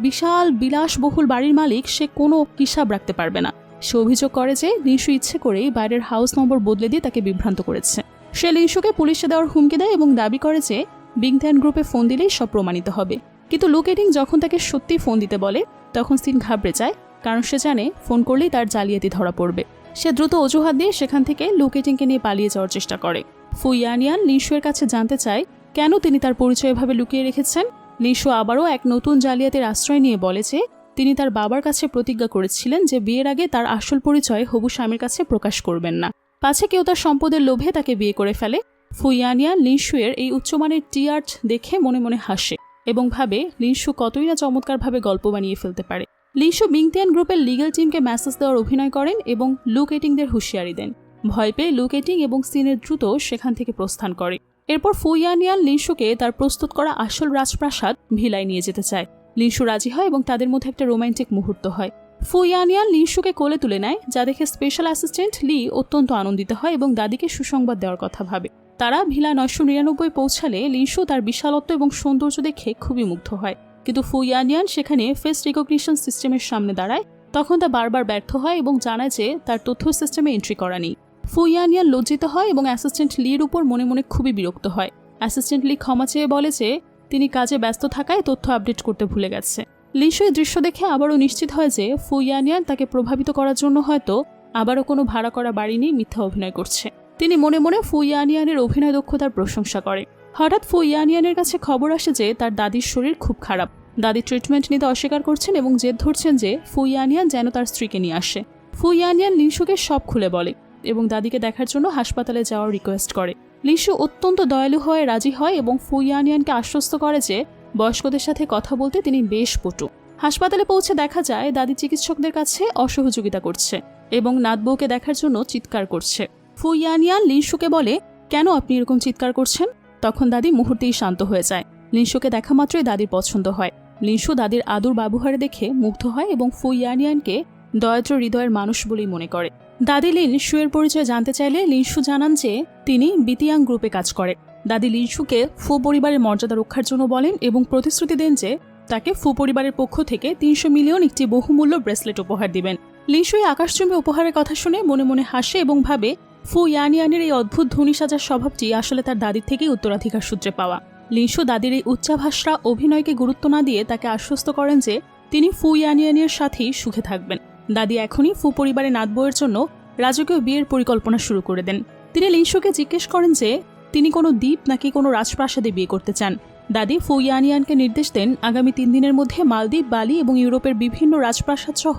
বিশাল বিলাসবহুল বাড়ির মালিক সে কোনো হিসাব রাখতে পারবে না। সে অভিযোগ করে যে লিনশু ইচ্ছে করেই বাইরের হাউস নম্বর বদলে দিয়ে তাকে বিভ্রান্ত করেছে। সে লিনশুকে পুলিশে দেওয়ার হুমকি দেয় এবং দাবি করে যে বিংথ্যান গ্রুপে ফোন দিলেই সব প্রমাণিত হবে। কিন্তু লুকেটিং যখন তাকে সত্যি ফোন দিতে বলে তখন সিন ঘাবড়ে যায়, কারণ সে জানে ফোন করলেই তার জালিয়াতি ধরা পড়বে। সে দ্রুত অজুহাত দিয়ে সেখান থেকে লুকেটিংকে নিয়ে পালিয়ে যাওয়ার চেষ্টা করে। ফু ইয়ানিয়ান লিনশুয়ের কাছে জানতে চায় কেন তিনি তার পরিচয় এভাবে লুকিয়ে রেখেছেন। লিনশু আবারও এক নতুন জালিয়াতির আশ্রয় নিয়ে বলে যে তিনি তার বাবার কাছে প্রতিজ্ঞা করেছিলেন যে বিয়ের আগে তার আসল পরিচয় হবু স্বামীর কাছে প্রকাশ করবেন না, পাছে কেউ তার সম্পদের লোভে তাকে বিয়ে করে ফেলে। ফু ইয়ানিয়ান লিনশুয়ের এই উচ্চমানের টি-আর্ট দেখে মনে মনে হাসে এবং ভাবে লিনশু কতই না চমৎকারভাবে গল্প বানিয়ে ফেলতে পারে। লিনশু বিংথ্যান গ্রুপের লিগ্যাল টিমকে মেসেজ দেওয়ার অভিনয় করেন এবং লুকেটিংদের হুঁশিয়ারি দেন। ভয় পেয়ে লুকেটিং এবং সিনের দ্রুত সেখান থেকে প্রস্থান করে। এরপর ফু ইয়ানিয়ান লিনশুকে তার প্রস্তুত করা আসল রাজপ্রাসাদ ভিলায় নিয়ে যেতে চায়। লিনশু রাজি হয় এবং তাদের মধ্যে একটা রোমান্টিক মুহূর্ত হয়। ফু ইয়ানিয়ান লিনশুকে কোলে তুলে নেয়, যা দেখে স্পেশাল অ্যাসিস্ট্যান্ট লি অত্যন্ত আনন্দিত হয় এবং দাদিকে সুসংবাদ দেওয়ার কথা ভাবে। তারা ভিলা 999 পৌঁছালে লিনশু তার বিশালত্ব এবং সৌন্দর্য দেখে খুবই মুগ্ধ হয়, কিন্তু ফু ইয়ানিয়ান সেখানে ফেস রিকগনিশন সিস্টেমের সামনে দাঁড়ায়। তখন তা বারবার ব্যর্থ হয় এবং জানায় যে তার তথ্য সিস্টেমে এন্ট্রি করা নেই। ফু ইয়ানিয়ান লজ্জিত হয় এবং অ্যাসিস্ট্যান্ট লির উপর মনে মনে খুবই বিরক্ত হয়। অ্যাসিস্ট্যান্ট লি ক্ষমা চেয়ে বলে যে তিনি কাজে ব্যস্ত থাকায় তথ্য আপডেট করতে ভুলে গেছে। লিনশু এই দৃশ্য দেখে আবারও নিশ্চিত হয় যে ফু ইয়ানিয়ান তাকে প্রভাবিত করার জন্য হয়তো আবারও কোনো ভাড়া করা বাড়ি নিয়ে মিথ্যা অভিনয় করছে। তিনি মনে মনে ফু ইয়ানিয়ানের অভিনয় দক্ষতার প্রশংসা করে। হঠাৎ ফু ইয়ানিয়ানের কাছে খবর আসে যে তার দাদির শরীর খুব খারাপ। দাদি ট্রিটমেন্ট নিতে অস্বীকার করছেন এবং জেদ ধরছেন যে ফু ইয়ানিয়ান যেন তার স্ত্রীকে নিয়ে আসে। ফু ইয়ানিয়ান লিনশুকে সব খুলে বলে এবং দাদিকে দেখার জন্য হাসপাতালে যাওয়ার রিকোয়েস্ট করে। লিনশু অত্যন্ত দয়ালু হয়ে রাজি হয় এবং ফু ইয়ানিয়ানকে আশ্বস্ত করে যে বয়স্কদের সাথে কথা বলতে তিনি বেশ পটু। হাসপাতালে পৌঁছে দেখা যায় দাদি চিকিৎসকদের কাছে অসহযোগিতা করছে এবং নাতবউকে দেখার জন্য চিৎকার করছে। ফু ইয়ানিয়ান লিনশুকে বলে, কেন আপনি এরকম চিৎকার করছেন? তখন দাদি মুহূর্তেই শান্ত হয়ে যায়। লিনশুকে দেখা মাত্রই দাদির পছন্দ হয়। লিনশু দাদির আদর ব্যবহারে দেখে মুগ্ধ হয় এবং ফু ইয়ানিয়ানকে দয়াদ্র হৃদয়ের মানুষ বলেই মনে করে। দাদি লিনশুয়ের পরিচয় জানতে চাইলে লিনশু জানান যে তিনি বিতিয়াং গ্রুপে কাজ করে। দাদি লিনশুকে ফু পরিবারের মর্যাদা রক্ষার জন্য বলেন এবং প্রতিশ্রুতি দেন যে তাকে ফু পরিবারের পক্ষ থেকে 300 মিলিয়ন একটি বহুমূল্য ব্রেসলেট উপহার দিবেন। লিনশু এই আকাশচুম্বী উপহারের কথা শুনে মনে মনে হাসে এবং ভাবে ফু ইয়ানিয়ানের এই অদ্ভুত ধনী সাজার স্বভাবটি আসলে তার দাদির থেকেই উত্তরাধিকার সূত্রে পাওয়া। লিনশু দাদির এই উচ্চাভাষা অভিনয়কে গুরুত্ব না দিয়ে তাকে আশ্বস্ত করেন যে তিনি ফু ইয়ানিয়ানের সাথেই সুখে থাকবেন। দাদি এখনই ফু পরিবারের নাতবউয়ের জন্য রাজকীয় বিয়ের পরিকল্পনা শুরু করে দেন। তিনি লিনশুকে জিজ্ঞেস করেন যে তিনি কোনো দ্বীপ নাকি কোনো রাজপ্রাসাদে বিয়ে করতে চান। দাদি ফু ইয়ানিয়ানকে নির্দেশ দেন আগামী 3 দিনের মধ্যে মালদ্বীপ, বালি এবং ইউরোপের বিভিন্ন রাজপ্রাসাদ সহ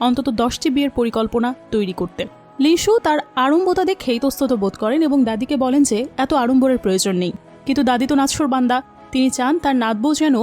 অন্তত 10টি বিয়ের পরিকল্পনা তৈরি করতে। লিনশু তার আড়ম্বরতা দেখে ইতস্তত বোধ করেন এবং দাদিকে বলেন যে এত আড়ম্বরের প্রয়োজন নেই। কিন্তু দাদি তো নাছর বান্দা, তিনি চান তার নাতবউ যেন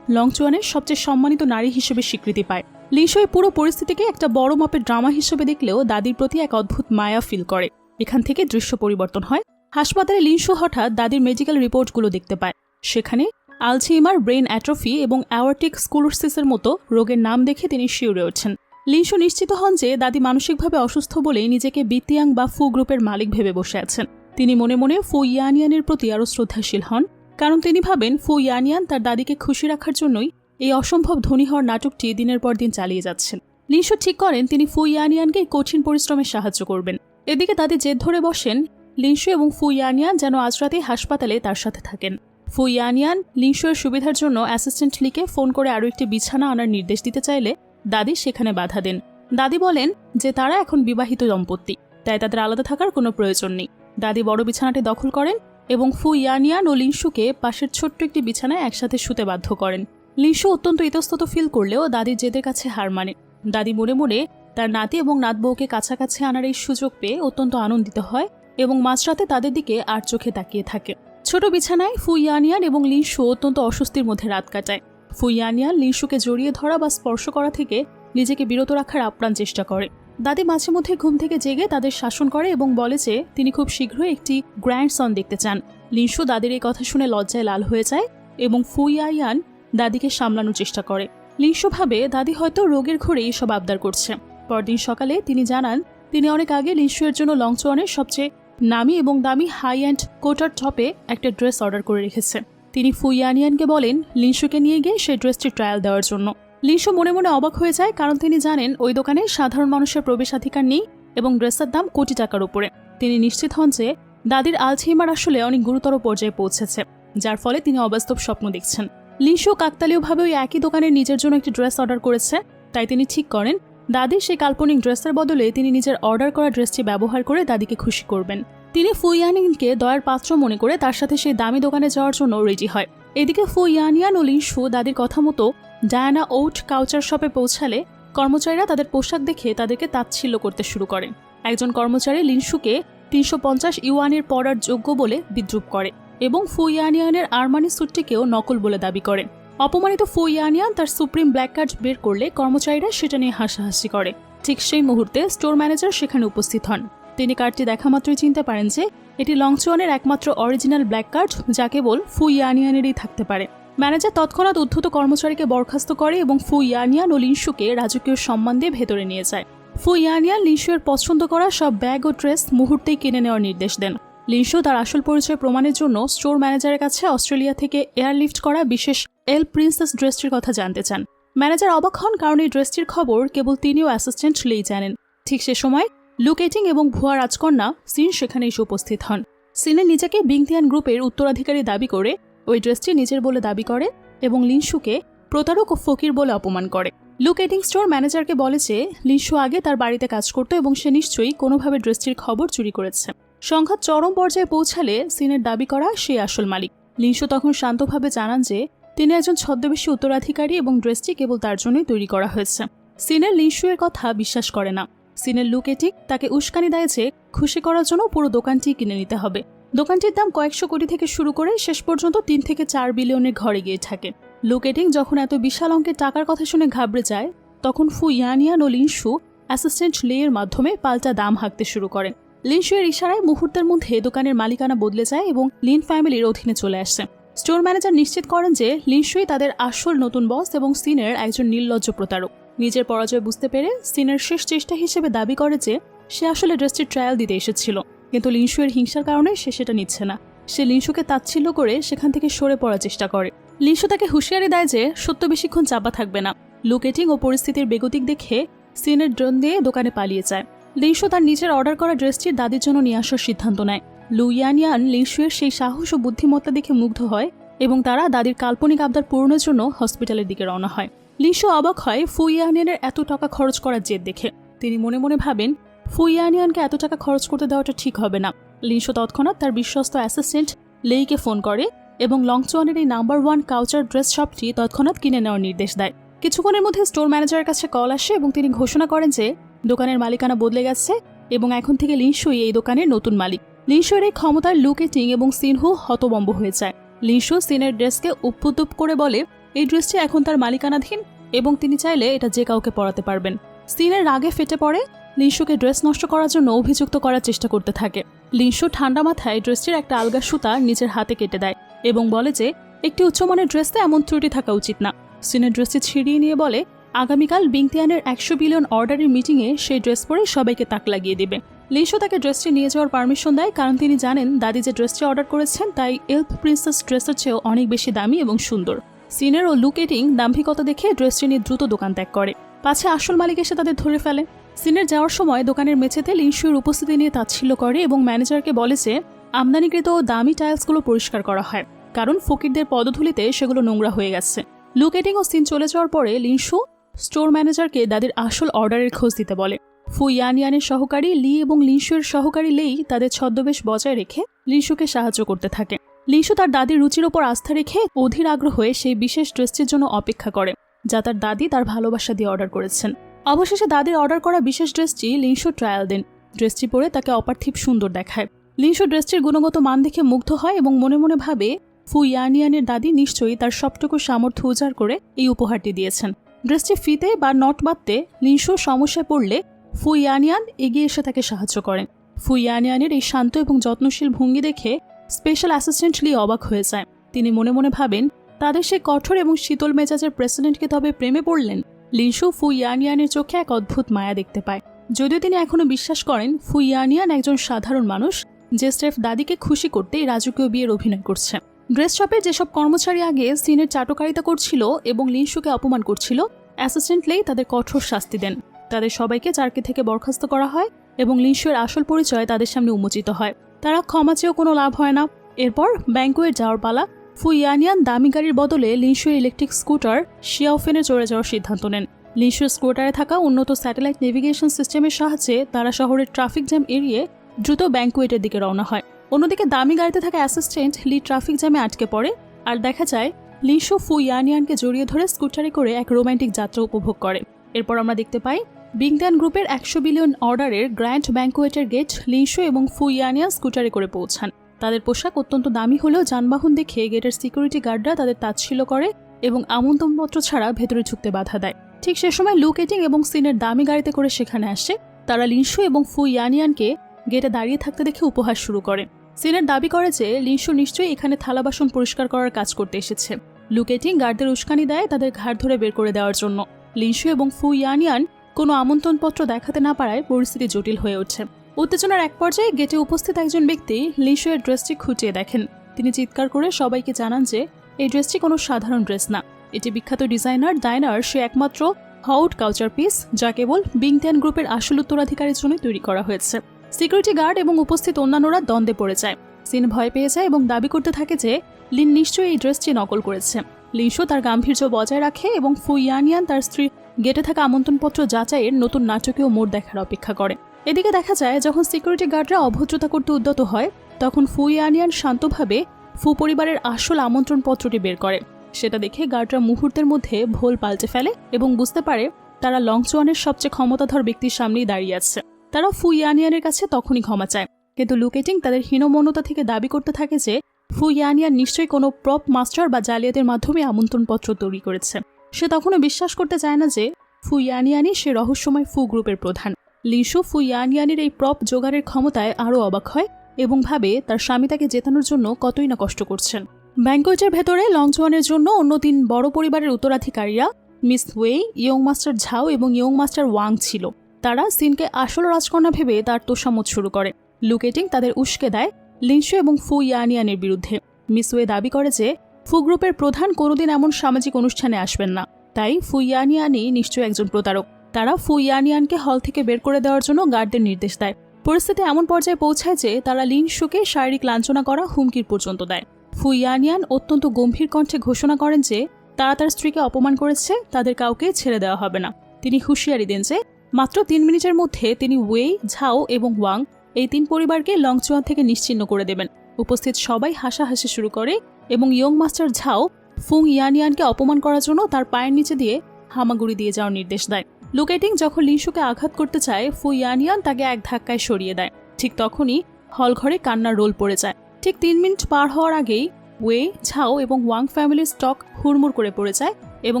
লংচুয়ানের সবচেয়ে সম্মানিত নারী হিসেবে স্বীকৃতি পায়। লিনশু এই পুরো পরিস্থিতিকে একটা বড় মাপের ড্রামা হিসেবে দেখলেও দাদির প্রতি এক অদ্ভুত মায়া ফিল করে। এখান থেকে দৃশ্য পরিবর্তন হয়। হাসপাতালে লিনশু হঠাৎ দাদির মেডিকেল রিপোর্টগুলো দেখতে পায়। সেখানে আলঝেইমার, ব্রেন অ্যাট্রফি এবং অ্যাওর্টিক স্ক্লেরোসিসের মতো রোগের নাম দেখে তিনি শিউরে ওঠেন। লিনশু নিশ্চিত হন যে দাদি মানসিকভাবে অসুস্থ বলেই নিজেকে বিতিয়াং বা ফু গ্রুপের মালিক ভেবে বসে আছেন। তিনি মনে মনে ফু ইয়ানিয়ানের প্রতি আরও শ্রদ্ধাশীল হন, কারণ তিনি ভাবেন ফু ইয়ানিয়ান তার দাদিকে খুশি রাখার জন্যই এই অসম্ভব ধনী হওয়ার নাটকটি দিনের পর দিন চালিয়ে যাচ্ছেন। লিনশু ঠিক করেন তিনি ফু ইয়ানিয়ানকে কঠিন পরিশ্রমে সাহায্য করবেন। এদিকে দাদি জেদ ধরে বসেন লিনশু এবং ফু ইয়ানিয়ান যেন আজ রাতে হাসপাতালে তার সাথে থাকেন। ফু ইয়ানিয়ান লিনশুয়ের সুবিধার জন্য অ্যাসিস্ট্যান্ট লিকে ফোন করে আরও একটি বিছানা আনার নির্দেশ দিতে চাইলে দাদি সেখানে বাধা দেন। দাদি বলেন যে তারা এখন বিবাহিত দম্পতি, তাই তাদের আলাদা থাকার কোনো প্রয়োজন নেই। দাদি বড় বিছানাটি দখল করেন এবং ফু ইয়ানিয়ান ও লিনশুকে পাশের ছোট্ট একটি বিছানায় একসাথে শুতে বাধ্য করেন। লিনশু অত্যন্ত ইতস্তত ফিল করলেও দাদির জেদের কাছে হার মানে। দাদি মনে মনে তার নাতি এবং নাতবউকে কাছাকাছি আনার এই সুযোগ পেয়ে অত্যন্ত আনন্দিত হয় এবং মাঝরাতে তাদের দিকে আর চোখে তাকিয়ে থাকে। ছোট বিছানায় ফু ইয়ানিয়ান এবং লিনশু অত্যন্ত অস্বস্তির মধ্যে রাত কাটায়। ফু ইয়ানিয়ান লিনশুকে জড়িয়ে ধরা বা স্পর্শ করা থেকে নিজেকে বিরত রাখার আপ্রাণ চেষ্টা করে। দাদি মাঝে মধ্যে ঘুম থেকে জেগে তাদের শাসন করে এবং বলে যে তিনি খুব শীঘ্রই একটি গ্র্যান্ডসন দেখতে চান। লিনশু দাদির এই কথা শুনে লজ্জায় লাল হয়ে যায় এবং ফু ইয়ানিয়ান দাদিকে সামলানোর চেষ্টা করে। লিনশু ভাবে দাদি হয়তো রোগের ঘরে এইসব আবদার করছে। পরদিন সকালে তিনি জানান তিনি অনেক আগে লিনশুয়ের জন্য লংচুয়ানের সবচেয়ে নামি এবং দামি হাই অ্যান্ড কোটার টপে একটা ড্রেস অর্ডার করে রেখেছে। তিনি ফু ইয়ানিয়ানকে বলেন লিনশুকে নিয়ে গিয়ে সেই ড্রেসটি ট্রায়াল দেওয়ার জন্য। লিনশু মনে মনে অবাক হয়ে যায়, কারণ তিনি জানেন ওই দোকানে সাধারণ মানুষের প্রবেশাধিকার নেই এবং ড্রেসের দাম কোটি টাকার উপরে। তিনি নিশ্চিত হন যে দাদির আলঝেইমার আসলে অনেক গুরুতর পর্যায়ে পৌঁছেছে, যার ফলে তিনি অবাস্তব স্বপ্ন দেখছেন। লিনশু কাকতালীয়ভাবে ওই একই দোকানে নিজের জন্য একটি ড্রেস অর্ডার করেছে, তাই তিনি ঠিক করেন দাদির সেই কাল্পনিক ড্রেসের বদলে তিনি নিজের অর্ডার করা ড্রেসটি ব্যবহার করে দাদিকে খুশি করবেন। তিনি ফু ইয়ানিয়ানকে দয়ার পাত্র মনে করে তার সাথে সেই দামি দোকানে যাওয়ার জন্য রেডি হয়। এদিকে ফু ইয়ানিয়ান ও লিনশু দাদির কথা মতো ডায়ানা ওট কাউচার শপে পৌঁছালে কর্মচারীরা তাদের পোশাক দেখে তাদেরকে তাচ্ছিল্য করতে শুরু করে। একজন কর্মচারী লিনশুকে 350 ইউয়ানের পড়ার যোগ্য বলে বিদ্রূপ করে এবং ফু ইয়ানিয়ানের আরমানি স্যুটটিকেও নকল বলে দাবি করে। অপমানিত ফু ইয়ানিয়ান তার সুপ্রিম ব্ল্যাক কার্ড বের করলে কর্মচারীরা সেটা নিয়ে হাসাহাসি করে। ঠিক সেই মুহূর্তে স্টোর ম্যানেজার সেখানে উপস্থিত হন। তিনি কার্ডটি দেখা মাত্রই চিনতে পারেন যে এটি লংচুয়ানের একমাত্র অরিজিনাল ব্ল্যাক কার্ড, যা কেবল ফু ইয়ানিয়ানেরই থাকতে পারে। ম্যানেজার তৎক্ষণাৎ উদ্ধত কর্মচারীকে বরখাস্ত করে এবং ফু ইয়ানিয়ান ও লিনশুকে রাজকীয় সম্মান দিয়ে ভেতরে নিয়ে যায়। ফু ইয়ানিয়ান লিনশুয়ের পছন্দ করা সব ব্যাগ ও ড্রেস মুহূর্তেই কিনে নেওয়ার নির্দেশ দেন। লিনশু তার আসল পরিচয় প্রমাণের জন্য স্টোর ম্যানেজারের কাছে অস্ট্রেলিয়া থেকে এয়ারলিফট করা বিশেষ এল প্রিন্সেস ড্রেসটির কথা জানতে চান। ম্যানেজার অবাক হন, কারণ এই ড্রেসটির খবর কেবল তিনিও অ্যাসিস্ট্যান্ট লেই জানেন। ঠিক সে সময় লুকেটিং এবং ভুয়া রাজকন্যা সিন সেখানে এসে উপস্থিত হন। সিনে নিজেকে বিংতিয়ান গ্রুপের উত্তরাধিকারী দাবি করে ওই ড্রেসটি নিজের বলে দাবি করে এবং লিনশুকে প্রতারক ও ফকির বলে অপমান করে। লুকেটিং স্টোর ম্যানেজারকে বলে যে লিনশু আগে তার বাড়িতে কাজ করত এবং সে নিশ্চয়ই কোনোভাবে ড্রেসটির খবর চুরি করেছে। সংঘাত চরম পর্যায়ে পৌঁছালে সিনের দাবি করা সেই আসল মালিক। লিনশু তখন শান্তভাবে জানান যে তিনি একজন ছদ্মবেশী উত্তরাধিকারী এবং ড্রেসটি কেবল তার জন্যই তৈরি করা হয়েছে। সিনের লিনশুয়ের কথা বিশ্বাস করে না। সিনের লুকেটিং তাকে উস্কানি দেয় যে খুশি করার জন্য পুরো দোকানটি কিনে নিতে হবে। দোকানটির দাম কয়েকশো কোটি থেকে শুরু করে শেষ পর্যন্ত 3 থেকে 4 বিলিয়নের ঘরে গিয়ে থাকে। লুকেটিং যখন এত বিশাল অঙ্কের টাকার কথা শুনে ঘাবড়ে যায়, তখন ফু ইয়ানিয়ান ও লিনশু অ্যাসিস্ট্যান্ট লেয়ের মাধ্যমে পাল্টা দাম হাঁকতে শুরু করেন। লিনশুয়ের ইশারায় মুহূর্তের মধ্যে দোকানের মালিকানা বদলে যায় এবং লিন ফ্যামিলির অধীনে চলে আসে। স্টোর ম্যানেজার নিশ্চিত করেন যে লিনশুই তাদের আসল নতুন বস এবং সিনের একজন নির্লজ্জ প্রতারক। নিজের পরাজয় বুঝতে পেরে সিনের শেষ চেষ্টা হিসেবে দাবি করে যে সে আসলে ড্রেসটির ট্রায়াল দিতে এসেছিল, কিন্তু লিনশুয়ের হিংসার কারণে সে সেটা নিচ্ছে না। সে লিনশুকে তাচ্ছিল্য করে সেখান থেকে সরে পড়ার চেষ্টা করে। লিনশু তাকে হুঁশিয়ারি দেয় যে সত্য বেশিক্ষণ চাপা থাকবে না। লুকেটিং ও পরিস্থিতির বেগতিক দেখে সিনের ড্রোন দিয়ে দোকানে পালিয়ে যায়। লিনশু তার নিজের অর্ডার করা ড্রেসটির দাদির জন্য নিয়ে আসার সিদ্ধান্ত নেয়। লু ইয়ানিয়ান লিনশুয়ের সেই সাহস ও বুদ্ধিমত্তা দেখে মুগ্ধ হয় এবং তারা দাদির কাল্পনিক আবদার পূরণের জন্য হসপিটালের দিকে রওনা হয়। লিনশু অবাক হয় ফু ইয়ানিয়ানের এত টাকা খরচ করার জেদ দেখে। তিনি মনে মনে ভাবেন ফু ইয়ানিয়ানকে এত টাকা খরচ করতে দেওয়াটা ঠিক হবে না। লিনশু তৎক্ষণাৎ তার বিশ্বস্ত অ্যাসিস্ট্যান্ট লেইকে ফোন করে এবং লংচুয়ানের এই নাম্বার 1 কাউচার ড্রেস শপটি তৎক্ষণাৎ কিনে নেওয়ার নির্দেশ দেয়। কিছুক্ষণের মধ্যে স্টোর ম্যানেজারের কাছে কল আসে এবং তিনি ঘোষণা করেন যে দোকানের মালিকানা বদলে গেছে এবং এখন থেকে লিনশুই এই দোকানের নতুন মালিক। লিনশুয়ের এই ক্ষমতার লুকেটিং এবং সিনহু হতবম্ব হয়ে যায়। লিনশু সিনের ড্রেসকে উপদ্রব করে বলে এই ড্রেসটি এখন তার মালিকানাধীন এবং তিনি চাইলে এটা যে কাউকে পরাতে পারবেন। সিনের রাগে ফেটে পড়ে লিনশুকে ড্রেস নষ্ট করার জন্য অভিযুক্ত করার চেষ্টা করতে থাকে। লিনশু ঠান্ডা মাথায় ড্রেসটির একটা আলগা সুতা নিজের হাতে কেটে দেয় এবং বলে যে একটি উচ্চমানের ড্রেসে এমন ত্রুটি থাকা উচিত না। সিনের ড্রেসটি ছিঁড়িয়ে নিয়ে বলে আগামীকাল বিংতিয়ানের 100 বিলিয়ন অর্ডারের মিটিংয়ে সেই ড্রেস পরে সবাইকে তাক লাগিয়ে দেবে। লিনশো তাকে ড্রেসটি নিয়ে যাওয়ার পারমিশন দেয়, কারণ তিনি জানেন দাদি যে ড্রেসটি অর্ডার করেছেন তাই এলফ প্রিন্সেস ড্রেসের চেয়েও অনেক বেশি দামি এবং সুন্দর। সিনের ও লুকেটিং দাম্ভিকতা দেখে ড্রেসটি নিয়ে দ্রুত দোকান ত্যাগ করে, পাছে আসল মালিক এসে তাদের ধরে ফেলে। সিনের যাওয়ার সময় দোকানের মেঝেতে লিনশোর উপস্থিতি নিয়ে তাচ্ছিল্য করে এবং ম্যানেজারকে বলে যে আমদানিকৃত দামি টাইলসগুলো পরিষ্কার করা হয়, কারণ ফকিরদের পদধূলিতে সেগুলো নোংরা হয়ে গেছে। লুকেটিং ও সিন চলে যাওয়ার পরে লিনশো স্টোর ম্যানেজারকে দাদির আসল অর্ডারের খোঁজ দিতে বলে। ফু ইয়ানিয়ানের সহকারী লি এবং লিনশোর সহকারী লেই তাদের ছদ্মবেশ বজায় রেখে লিনশোকে সাহায্য করতে থাকে। লিনশো তার দাদির রুচির ওপর আস্থা রেখে অধীর আগ্রহে সেই বিশেষ ড্রেসটির জন্য অপেক্ষা করে, যা তার দাদি তার ভালোবাসা দিয়ে অর্ডার করেছেন। অবশেষে দাদির অর্ডার করা বিশেষ ড্রেসটি লিনশো ট্রায়াল দেন। ড্রেসটি পরে তাকে অপার্থিব সুন্দর দেখায়। লিনশো ড্রেসটির গুণগত মান দেখে মুগ্ধ হয় এবং মনে মনে ভাবে ফু ইয়ানিয়ানের দাদি নিশ্চয়ই তার সবটুকু সামর্থ্য উজাড় করে এই উপহারটি দিয়েছেন। ড্রেসটি ফিতে বা নট বাঁধতে লিনশো সমস্যায় পড়লে ফু ইয়ানিয়ান এগিয়ে এসে তাকে সাহায্য করেন। ফু ইয়ানিয়ানের এই শান্ত এবং যত্নশীল ভঙ্গি দেখে স্পেশাল অ্যাসিস্ট্যান্ট লি অবাক হয়ে যায়। তিনি মনে মনে ভাবেন তাদের সেই কঠোর এবং শীতল মেজাজের প্রেসিডেন্টকে তবে প্রেমে পড়লেন। লিনশো ফু ইয়ানিয়ানের চোখে এক অদ্ভুত মায়া দেখতে পায়, যদিও তিনি এখনও বিশ্বাস করেন ফু ইয়ানিয়ান একজন সাধারণ মানুষ যে স্রেফ দাদিকে খুশি করতেই রাজকীয় বিয়ের অভিনয় করছে। ড্রেস শপে যেসব কর্মচারী আগে সিনের চাটকারিতা করছিল এবং লিনশোকে অপমান করছিল, অ্যাসিস্ট্যান্ট লেই তাদের কঠোর শাস্তি দেন। তাদের সবাইকে চাকরি থেকে বরখাস্ত করা হয় এবং লিনশোর আসল পরিচয় তাদের সামনে উন্মোচিত হয়। তারা ক্ষমা চেয়েও কোনো লাভ হয় না। এরপর ব্যাংকুয়েট যাওয়ার পালা। ফু ইয়ানিয়ান দামি গাড়ির বদলে লিনশোর ইলেকট্রিক স্কুটার শিয়াওফেনে চড়ে যাওয়ার সিদ্ধান্ত নেন। লিনশোর স্কুটারে থাকা উন্নত স্যাটেলাইট নেভিগেশন সিস্টেমের সাহায্যে তারা শহরের ট্রাফিক জ্যাম এড়িয়ে দ্রুত ব্যাংকুয়েটের দিকে রওনা হয়। অন্যদিকে দামি গাড়িতে থাকা অ্যাসিস্ট্যান্ট লি ট্রাফিক জ্যামে আটকে পড়ে, আর দেখা যায় লিনশো ফু ইয়ানিয়ানকে জড়িয়ে ধরে স্কুটারে করে এক রোমান্টিক যাত্রা উপভোগ করে। এরপর আমরা দেখতে পাই বিংতিয়ান গ্রুপের 100 বিলিয়ন অর্ডারের গ্র্যান্ড ব্যাংকুয়েটের গেট লিনশো এবং ফু ইয়ানিয়ান স্কুটারে করে পৌঁছান। তাদের পোশাক অত্যন্ত দামি হলেও যানবাহন দেখে গেটের সিকিউরিটি গার্ডরা তাদের তাচ্ছিল্য করে এবং আমন্ত্রণপত্র ছাড়া ভেতরে ঢুকতে বাধা দেয়। ঠিক সে সময় লুকেটিং এবং সিনের দামি গাড়িতে করে সেখানে আসে। তারা লিনশো এবং ফু ইয়ানিয়ানকে গেটে দাঁড়িয়ে থাকতে দেখে উপহাস শুরু করে। সিনের দাবি করে যে লিনশো নিশ্চয়ই এখানে থালা বাসন পরিষ্কার করার কাজ করতে এসেছে। লুকেটিং গার্ডদের উস্কানি দেয় তাদের ঘাড় ধরে বের করে দেওয়ার জন্য। লিনশো এবং ফু ইয়ানিয়ান কোনো আমন্ত্রণপত্র দেখাতে না পারায় পরিস্থিতি জটিল হয়ে ওঠে। উত্তেজনার এক পর্যায়ে গেটে উপস্থিত একজন ব্যক্তি লিনশো এর ড্রেসটি খুঁটিয়ে দেখেন। তিনি চিৎকার করে সবাইকে জানান যে এই ড্রেসটি কোনো সাধারণ ড্রেস না, এটি বিখ্যাত ডিজাইনার ডায়নার সে একমাত্র হাউড কালচার পিস, যা কেবল বিংতিয়ান গ্রুপের আসল উত্তরাধিকারীর জন্য তৈরি করা হয়েছে। সিকিউরিটি গার্ড এবং উপস্থিত অন্যান্যরা দ্বন্দ্বে পড়ে যায়। সিন ভয় পেয়ে যায় এবং দাবি করতে থাকে যে লিন নিশ্চয়ই এই ড্রেসটি নকল করেছে। লিনশো তার গাম্ভীর্য বজায় রাখে এবং ফু ইয়ানিয়ান তার স্ত্রী গেটে থাকা আমন্ত্রণপত্র যাচাইয়ের নতুন নাটকীয় মোড় দেখার অপেক্ষা করে। এদিকে দেখা যায় যখন সিকিউরিটি গার্ডরা অভদ্রতা করতে উদ্যত হয়, তখন ফু ইয়ানিয়ান শান্তভাবে ফু পরিবারের আসল আমন্ত্রণপত্রটি বের করে। সেটা দেখে গার্ডরা মুহূর্তের মধ্যে ভোল পাল্টে ফেলে এবং বুঝতে পারে তারা লংচুয়ানের সবচেয়ে ক্ষমতাধর ব্যক্তির সামনেই দাঁড়িয়ে আছে। তারা ফু ইয়ানিয়ানের কাছে তখনই ক্ষমা চায়, কিন্তু লুকেটিং তাদের হীনমন্যতা থেকে দাবি করতে থাকে যে ফু ইয়ানিয়ান নিশ্চয়ই কোনো প্রপ মাস্টার বা জালিয়াতের মাধ্যমে আমন্ত্রণপত্র তৈরি করেছে। সে তখনও বিশ্বাস করতে চায় না যে ফু ইয়ানিয়ানই সে রহস্যময় ফু গ্রুপের প্রধান। লিনশো ফু ইয়ানিয়ানের এই প্রপ জোগাড়ের ক্ষমতায় আরও অবাক হয় এবং ভাবে তার স্বামী তাকে জেতানোর জন্য কতই না কষ্ট করছেন। ব্যাংকোয়েটের ভেতরে লংচুয়ানের জন্য অন্য 3 বড় পরিবারের উত্তরাধিকারীরা মিস ওয়ে, ইয়ং মাস্টার ঝাও এবং ইয়ং মাস্টার ওয়াং ছিল। তারা সিনকে আসল রাজকন্যা ভেবে তার তোষামত শুরু করে। লুকেটিং তাদের উস্কে দেয় লিনশো এবং ফু ইয়ানিয়ানের বিরুদ্ধে। মিস ওয়ে দাবি করে যে ফু গ্রুপের প্রধান কোনোদিন এমন সামাজিক অনুষ্ঠানে আসবেন না, তাই ফু ইয়ানিয়ানই নিশ্চয়ই একজন প্রতারক। তারা ফু ইয়ানিয়ানকে হল থেকে বের করে দেওয়ার জন্য গার্ডদের নির্দেশ দেয়। পরিস্থিতি এমন পর্যায়ে পৌঁছায় যে তারা লিনশোকে শারীরিক লাঞ্ছনা করা হুমকির পর্যন্ত দেয়। ফু ইয়ানিয়ান অত্যন্ত গম্ভীর কণ্ঠে ঘোষণা করেন যে তারা তার স্ত্রীকে অপমান করেছে, তাদের কাউকে ছেড়ে দেওয়া হবে না। তিনি হুঁশিয়ারি দেন যে মাত্র 3 মিনিটের মধ্যে তিনি ওয়ে, ঝাও এবং ওয়াং এই 3 পরিবারকে লংচুয়ান থেকে নিশ্চিহ্ন করে দেবেন। উপস্থিত সবাই হাসাহাসি শুরু করে এবং ইয়ং মাস্টার ঝাও ফুং ইয়ানিয়ানকে অপমান করার জন্য তার পায়ের নিচে দিয়ে হামাগুড়ি দিয়ে যাওয়ার নির্দেশ দেয়। লুকেটিং যখন লিনশোকে আঘাত করতে চায়, ফু ইয়ানিয়ান তাকে এক ধাক্কায় সরিয়ে দেয়। ঠিক তখনই হলঘরে কান্নার রোল পড়ে যায়। ঠিক 3 মিনিট পার হওয়ার আগেই ওয়ে, ঝাও এবং ওয়াং ফ্যামিলির স্টক হুড়মুড় করে পড়ে যায় এবং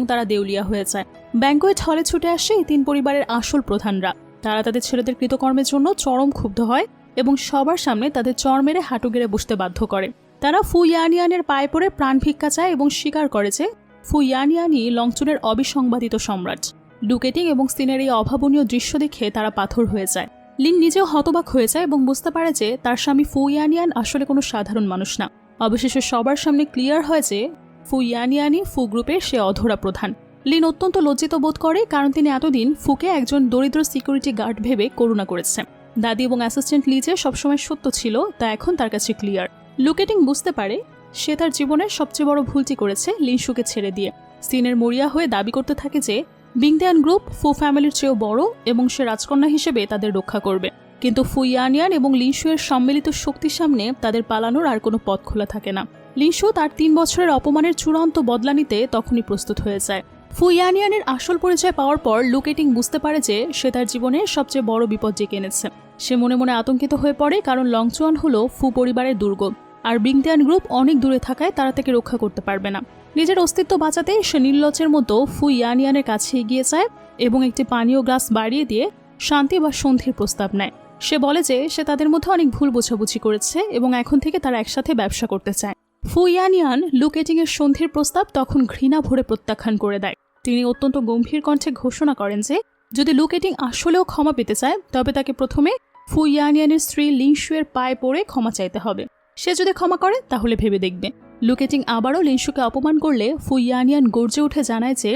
তারা দেউলিয়া হয়ে যায়। ব্যাংকোয়েট হলে ছুটে আসে এই 3 পরিবারের আসল প্রধানরা। তারা তাদের ছেলেদের কৃতকর্মের জন্য চরম ক্ষুব্ধ হয় এবং সবার সামনে তাদের চড় মেরে হাঁটু গেড়ে বসতে বাধ্য করে। তারা ফু ইয়ানিয়ানের পায়ে পড়ে প্রাণ ভিক্ষা চায় এবং স্বীকার করে যে ফু ইয়ানিয়ানই লংচুনের অবিসংবাদিত সম্রাট। লুকেটিং এবং সিনের এই অভাবনীয় দৃশ্য দেখে তারা পাথর হয়ে যায়। লিন নিজেও হতবাক হয়ে যায় এবং বুঝতে পারে যে তার স্বামী ফু ইয়ানিয়ান আসলে কোনো সাধারণ মানুষ না। অবশেষে সবার সামনে ক্লিয়ার হয় যে ফু ইয়ানিয়ানই ফু গ্রুপের সে অধরা প্রধান। লিন অত্যন্ত লজ্জিত বোধ করে, কারণ তিনি এতদিন ফুকে একজন দরিদ্র সিকিউরিটি গার্ড ভেবে করুণা করেছে। দাদি এবং অ্যাসিস্ট্যান্ট লি যে সবসময় সত্য ছিল তা এখন তার কাছে ক্লিয়ার। লুকেটিং বুঝতে পারে সে তার জীবনের সবচেয়ে বড় ভুলটি করেছে লিনশুকে ছেড়ে দিয়ে। সিনের মরিয়া হয়ে দাবি করতে থাকে যে বিংতিয়ান গ্রুপ ফু ফ্যামিলির চেয়েও বড় এবং সে রাজকন্যা হিসেবে তাদের রক্ষা করবে। কিন্তু ফু ইয়ানিয়ান এবং লিনশুয়ের সম্মিলিত শক্তির সামনে তাদের পালানোর আর কোনো পথ খোলা থাকে না। লিনশু তার 3 বছরের অপমানের চূড়ান্ত বদলা নিতে তখনই প্রস্তুত হয়ে যায়। ফু ইয়ানিয়ানের আসল পরিচয় পাওয়ার পর লুকেটিং বুঝতে পারে যে সে তার জীবনের সবচেয়ে বড় বিপদ ডেকে এনেছে। সে মনে মনে আতঙ্কিত হয়ে পড়ে, কারণ লংচুয়ান হলো ফু পরিবারের দুর্গ, আর বিংতিয়ান গ্রুপ অনেক দূরে থাকায় তারা তাকে রক্ষা করতে পারবে না। নিজের অস্তিত্ব বাঁচাতে সে নির্লজ্জের মতো ফু ইয়ানিয়ানের কাছে এগিয়ে যায় এবং একটি পানীয় গ্লাস বাড়িয়ে দিয়ে শান্তি বা সন্ধির প্রস্তাব নেয়। সে বলে যে সে তাদের মধ্যে অনেক ভুল বোঝাবুঝি করেছে এবং এখন থেকে তারা একসাথে ব্যবসা করতে চায়। ফু ইয়ানিয়ান লুকেটিংয়ের সন্ধির প্রস্তাব তখন ঘৃণা ভরে প্রত্যাখ্যান করে দেয়। তিনি অত্যন্ত গম্ভীর কণ্ঠে ঘোষণা করেন যে যদি লুকেটিং আসলেও ক্ষমা পেতে চায় তবে তাকে প্রথমে ফু ইয়ানিয়ানের স্ত্রী লিনশুয়ের পায়ে পড়ে ক্ষমা চাইতে হবে। সে যদি ক্ষমা করে তাহলে ভেবে দেখবে। লুকেটিং আবারও লিনশুকে অপমান করলে ফু ইয়ানিয়ান গর্জে উঠে জানায় যে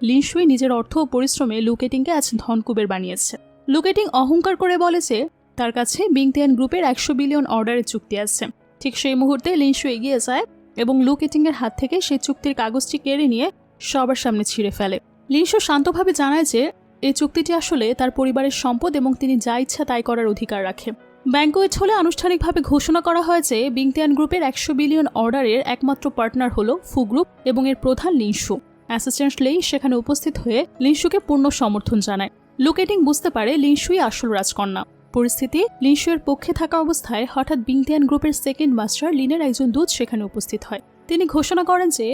লিনশুই নিজের অর্থ ও পরিশ্রমে লুকেটিংকে আজ ধনকুবের বানিয়েছে। লুকেটিং অহংকার করে বলে যে তার কাছে বিংতিয়ান গ্রুপের 100 বিলিয়ন অর্ডারের চুক্তি আছে। ঠিক সেই মুহূর্তে লিনশু এগিয়ে যায় এবং লুকেটিংয়ের হাত থেকে সেই চুক্তির কাগজটি কেড়ে নিয়ে সবার সামনে ছিঁড়ে ফেলে। লিনশু শান্তভাবে জানায় যে এই চুক্তিটি আসলে তার পরিবারের সম্পদ এবং তিনি যা ইচ্ছা তাই করার অধিকার রাখে। ব্যাংকোয়েট হলে আনুষ্ঠানিকভাবে ঘোষণা করা হয় যে বিংতিয়ান গ্রুপের 100 বিলিয়ন অর্ডারের একমাত্র পার্টনার হলো ফু গ্রুপ এবং এর প্রধান লিনশু। অ্যাসিস্ট্যান্ট লেই সেখানে উপস্থিত হয়ে লিনশুকে পূর্ণ সমর্থন জানায়। লুকেটিং বুঝতে পারে লিনশুই আসল রাজকন্যা। পরিস্থিতি লিনশুয়ের পক্ষে থাকা অবস্থায় হঠাৎ বিংতিয়ান গ্রুপের সেকেন্ড মাস্টার লিনের একজন দূত সেখানে উপস্থিত হয়। তিনি ঘোষণা করেন যে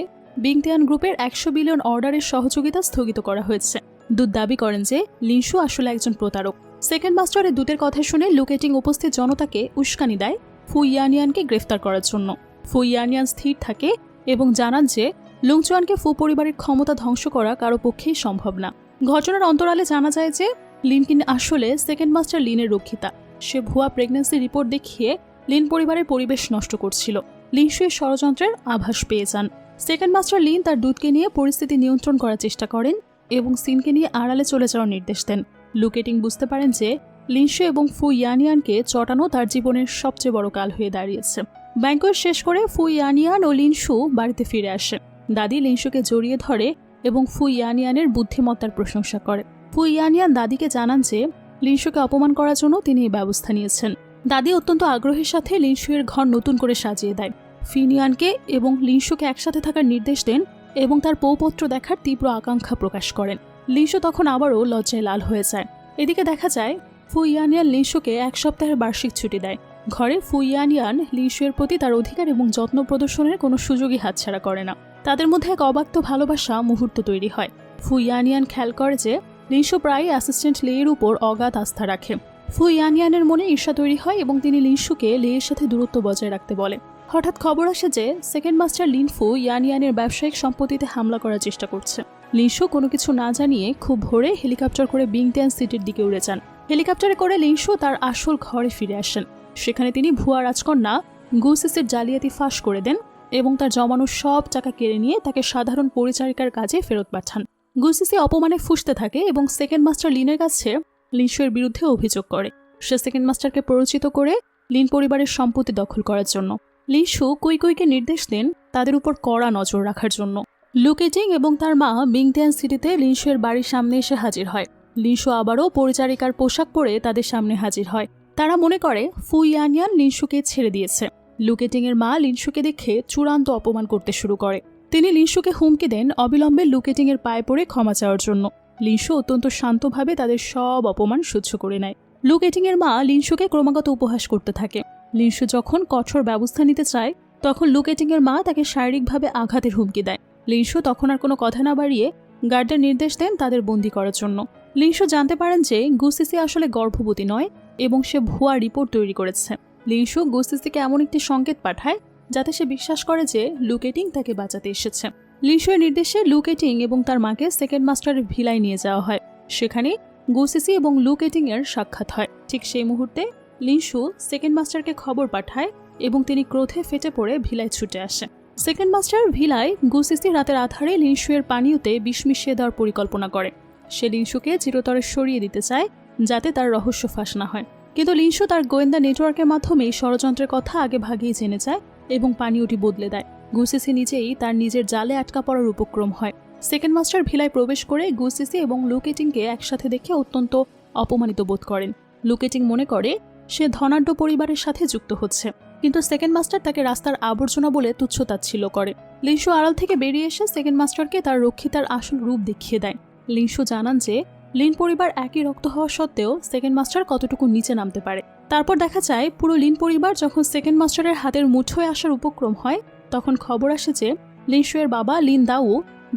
বিংতিয়ান গ্রুপের 100 বিলিয়ন অর্ডারের সহযোগিতা স্থগিত করা হয়েছে। দূত দাবি করেন যে লিনশু আসলে একজন প্রতারক। সেকেন্ড মাস্টারের দূতের কথা শুনে লুকেটিং উপস্থিত জনতাকে উস্কানি দেয় ফু ইয়ানিয়ানকে গ্রেফতার করার জন্য। ফু ইয়ানিয়ান স্থির থাকে এবং জানান যে লুংচুয়ানকে ফু পরিবারের ক্ষমতা ধ্বংস করা কারো পক্ষেই সম্ভব না। ঘটনার অন্তরালে জানা যায় যে লিন আসলে সেকেন্ড মাস্টার লিনের রক্ষিতা। সে ভুয়া প্রেগন্যান্সি রিপোর্ট দেখিয়ে লিন পরিবারের পরিবেশ নষ্ট করছিল। লিনশুয়ের ষড়যন্ত্রের আভাস পেয়ে যান। সেকেন্ড মাস্টার লিন তার দূতকে নিয়ে পরিস্থিতি নিয়ন্ত্রণ করার চেষ্টা করেন এবং সিনকে নিয়ে আড়ালে চলে যাওয়ার নির্দেশ দেন। লুকেটিং বুঝতে পারেন যে লিনশু এবং ফু ইয়ানিয়ানকে চটানো তার জীবনের সবচেয়ে বড় কাল হয়ে দাঁড়িয়েছে। ব্যাংকোয়েট শেষ করে ফু ইয়ানিয়ান ও লিনশু বাড়িতে ফিরে আসে। দাদি লিনশুকে জড়িয়ে ধরে এবং ফু ইয়ানিয়ানের বুদ্ধিমত্তার প্রশংসা করে। ফু ইয়ানিয়ান দাদিকে জানান যে লিনশুকে অপমান করার জন্য তিনি এই ব্যবস্থা নিয়েছেন। দাদি অত্যন্ত আগ্রহের সাথে লিনশুয়ের ঘর নতুন করে সাজিয়ে দেয়। ফিনিয়ানকে এবং লিনশুকে একসাথে থাকার নির্দেশ দেন এবং তার পৌপত্র দেখার তীব্র আকাঙ্ক্ষা প্রকাশ করেন। লিনশু তখন আবারও লজ্জায় লাল হয়ে যায়। এদিকে দেখা যায় ফু ইয়ানিয়ান লিনশুকে 1 সপ্তাহের বার্ষিক ছুটি দেয়। ঘরে ফু ইয়ানিয়ান লিনশুয়ের প্রতি তার অধিকার এবং যত্ন প্রদর্শনের কোনো সুযোগই হাতছাড়া করে না। তাদের মধ্যে এক অবাক্ত ভালোবাসা মুহূর্ত তৈরি হয়। ফু ইয়ানিয়ান খেয়াল করে যে লিনশু প্রায়ই অ্যাসিস্ট্যান্ট লেয়ের উপর অগাধ আস্থা রাখে। ফু ইয়ানিয়ানের মনে ঈর্ষা তৈরি হয় এবং তিনি লিনশুকে লেয়ের সাথে দূরত্ব বজায় রাখতে বলে। হঠাৎ খবর আসে যে সেকেন্ড মাস্টার লিন ফু ইয়ানিয়ানের ব্যবসায়িক সম্পত্তিতে হামলা করার চেষ্টা করছে। লিনশু কোনো কিছু না জানিয়ে খুব ভোরে হেলিকপ্টার করে বিংতিয়ান সিটির দিকে উড়ে যান। হেলিকপ্টারে করে লিনশু তার আসল ঘরে ফিরে আসেন। সেখানে তিনি ভুয়া রাজকন্যা গুসিসের জালিয়াতি ফাঁস করে দেন এবং তার জমানো সব টাকা কেড়ে নিয়ে তাকে সাধারণ পরিচারিকার কাজে ফেরত পাঠান। গুসিসি অপমানে ফুঁসতে থাকে এবং সেকেন্ড মাস্টার লিনের কাছে লিনশুয়ের বিরুদ্ধে অভিযোগ করে। সে সেকেন্ড মাস্টারকে প্ররোচিত করে লিন পরিবারের সম্পত্তি দখল করার জন্য। লিনশু কুইকুইকে নির্দেশ দেন তাদের উপর কড়া নজর রাখার জন্য। লুকেটিং এবং তার মা বিংতিয়ান সিটিতে লিনশুয়ের বাড়ির সামনে এসে হাজির হয়। লিনশু আবারও পরিচারিকার পোশাক পরে তাদের সামনে হাজির হয়। তারা মনে করে ফু ইয়ানিয়ান লিনশুকে ছেড়ে দিয়েছে। লুকেটিং এর মা লিনশুকে দেখে চূড়ান্ত অপমান করতে শুরু করে। তিনি লিনশুকে হুমকি দেন অবিলম্বে লুকেটিং এর পায়ে পড়ে ক্ষমা চাওয়ার জন্য। লিনশু অত্যন্ত শান্তভাবে তাদের সব অপমান সহ্য করে নেয়। লুকেটিং এর মা লিনশুকে ক্রমাগত উপহাস করতে থাকে। লিনশু যখন কঠোর ব্যবস্থা নিতে চায় তখন লুকেটিং এর মা তাকে শারীরিকভাবে আঘাতের হুমকি দেয়। লিনশু তখন আর কোনো কথা না বাড়িয়ে গার্ডদের নির্দেশ দেন তাদের বন্দী করার জন্য। লিনশু জানতে পারেন যে গুসিসি আসলে গর্ভবতী নয় এবং সে ভুয়া রিপোর্ট তৈরি করেছে। লিনশু গুসিসিকে এমন একটি সংকেত পাঠায় যাতে সে বিশ্বাস করে যে লুকেটিং তাকে বাঁচাতে এসেছে। লিনশুয়ের নির্দেশে লু কেটিং এবং তার মাকে সেকেন্ড মাস্টারের ভিলায় নিয়ে যাওয়া হয়। সেখানে গুসিসি এবং লু কেটিং এর সাক্ষাৎ হয়। ঠিক সেই মুহূর্তে লিনশু সেকেন্ড মাস্টারকে খবর পাঠায় এবং তিনি ক্রোধে ফেটে পড়ে ভিলায় ছুটে আসে। সেকেন্ড মাস্টার ভিলায় গুসিসি রাতের আধারে লিনশুয়ের পানীয়তে বিষ মিশিয়ে দেওয়ার পরিকল্পনা করে। সে লিনশুকে চিরতরে সরিয়ে দিতে চায় যাতে তার রহস্য ফাঁস না হয়। কিন্তু লিনশু তার গোয়েন্দা নেটওয়ার্কের মাধ্যমে ষড়যন্ত্রের কথা আগে ভাগেই জেনে যায় এবং পানীয়টি বদলে দেয়। গুসিসি নিজেই তার নিজের জালে আটকা পড়ার উপক্রম হয়। সেকেন্ড মাস্টার ভিলায় প্রবেশ করে গুসিসি এবং লু কেটিংকে একসাথে দেখে অত্যন্ত অপমানিত বোধ করেন। লু কেটিং মনে করে সে ধনাঢ্য পরিবারের সাথে যুক্ত হচ্ছে, কিন্তু সেকেন্ড মাস্টার তাকে রাস্তার আবর্জনা বলে তুচ্ছতাচ্ছিল্য করে। লিনশু আড়াল থেকে বেরিয়ে এসে সেকেন্ড মাস্টারকে তার রক্ষিতার আসল রূপ দেখিয়ে দেয়। লিনশু জানান যে লিন পরিবার একই রক্ত হওয়া সত্ত্বেও সেকেন্ড মাস্টার কতটুকু নিচে নামতে পারে। তারপর দেখা যায় পুরো লিন পরিবার যখন সেকেন্ড মাস্টারের হাতের মুঠোয় আসার উপক্রম হয়, তখন খবর আসে যে লিনশুয়ের বাবা লিন দাউ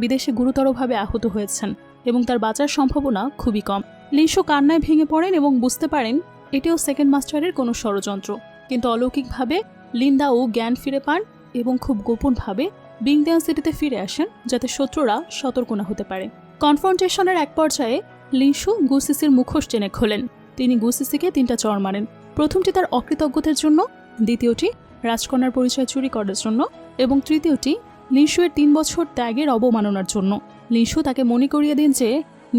বিদেশে গুরুতরভাবে আহত হয়েছেন এবং তার বাঁচার সম্ভাবনা খুবই কম। লিনশু কান্নায় ভেঙে পড়েন এবং বুঝতে পারেন এটিও সেকেন্ড মাস্টারের কোনো ষড়যন্ত্র। কিন্তু অলৌকিকভাবে লিন দাউ জ্ঞান ফিরে পান এবং খুব গোপনভাবে বিংদেয়ান সিটিতে ফিরে আসেন যাতে শত্রুরা সতর্ক না হতে পারে। কনফ্রন্টেশনের এক পর্যায়ে লিনশু গুসিসির মুখোশ টেনে খোলেন। তিনি গুসিসিকে 3টা চড় মারেন। প্রথমটি তার অকৃতজ্ঞতার জন্য, দ্বিতীয়টি রাজকন্যার পরিচয় চুরি করার জন্য এবং তৃতীয়টি লিনশুয়ের 3 বছর ত্যাগের অবমাননার জন্য। লিনশু তাকে মনে করিয়ে দেন যে